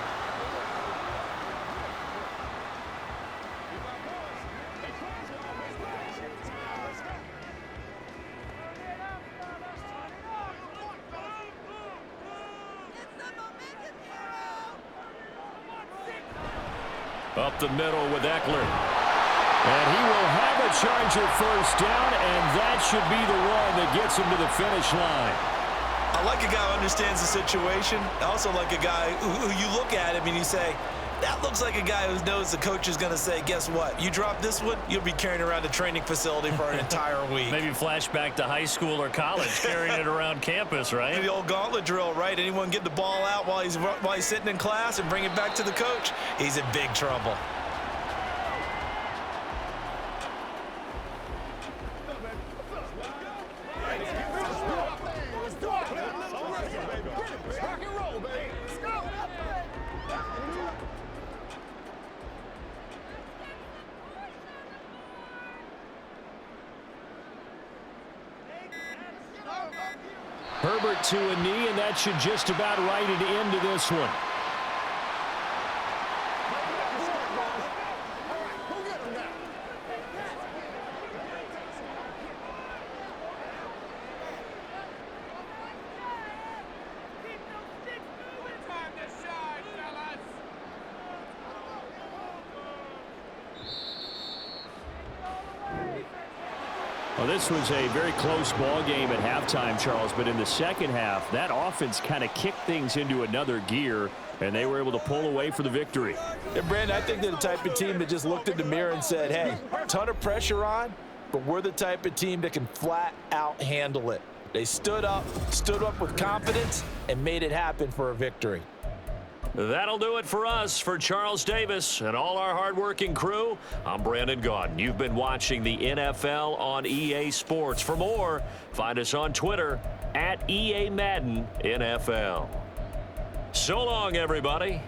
Up the middle with Eckler. And he will have a Charger 1st down, and that should be the one that gets him to the finish line. I like a guy who understands the situation. I also like a guy who you look at him and you say, that looks like a guy who knows the coach is going to say, guess what? You drop this one, you'll be carrying around a training facility for an entire week. Maybe flashback to high school or college, carrying it around campus, right? The old gauntlet drill, right? Anyone get the ball out while he's sitting in class and bring it back to the coach? He's in big trouble. Herbert to a knee, and that should just about write it into this one. Well, this was a very close ball game at halftime, Charles, but in the 2nd half, that offense kind of kicked things into another gear, and they were able to pull away for the victory. And Brandon, I think they're the type of team that just looked in the mirror and said, hey, ton of pressure on, but we're the type of team that can flat out handle it. They stood up with confidence, and made it happen for a victory. That'll do it for us. For Charles Davis and all our hardworking crew, I'm Brandon Gaudin. You've been watching the NFL on EA Sports. For more, find us on Twitter @EA Madden NFL. So long, everybody.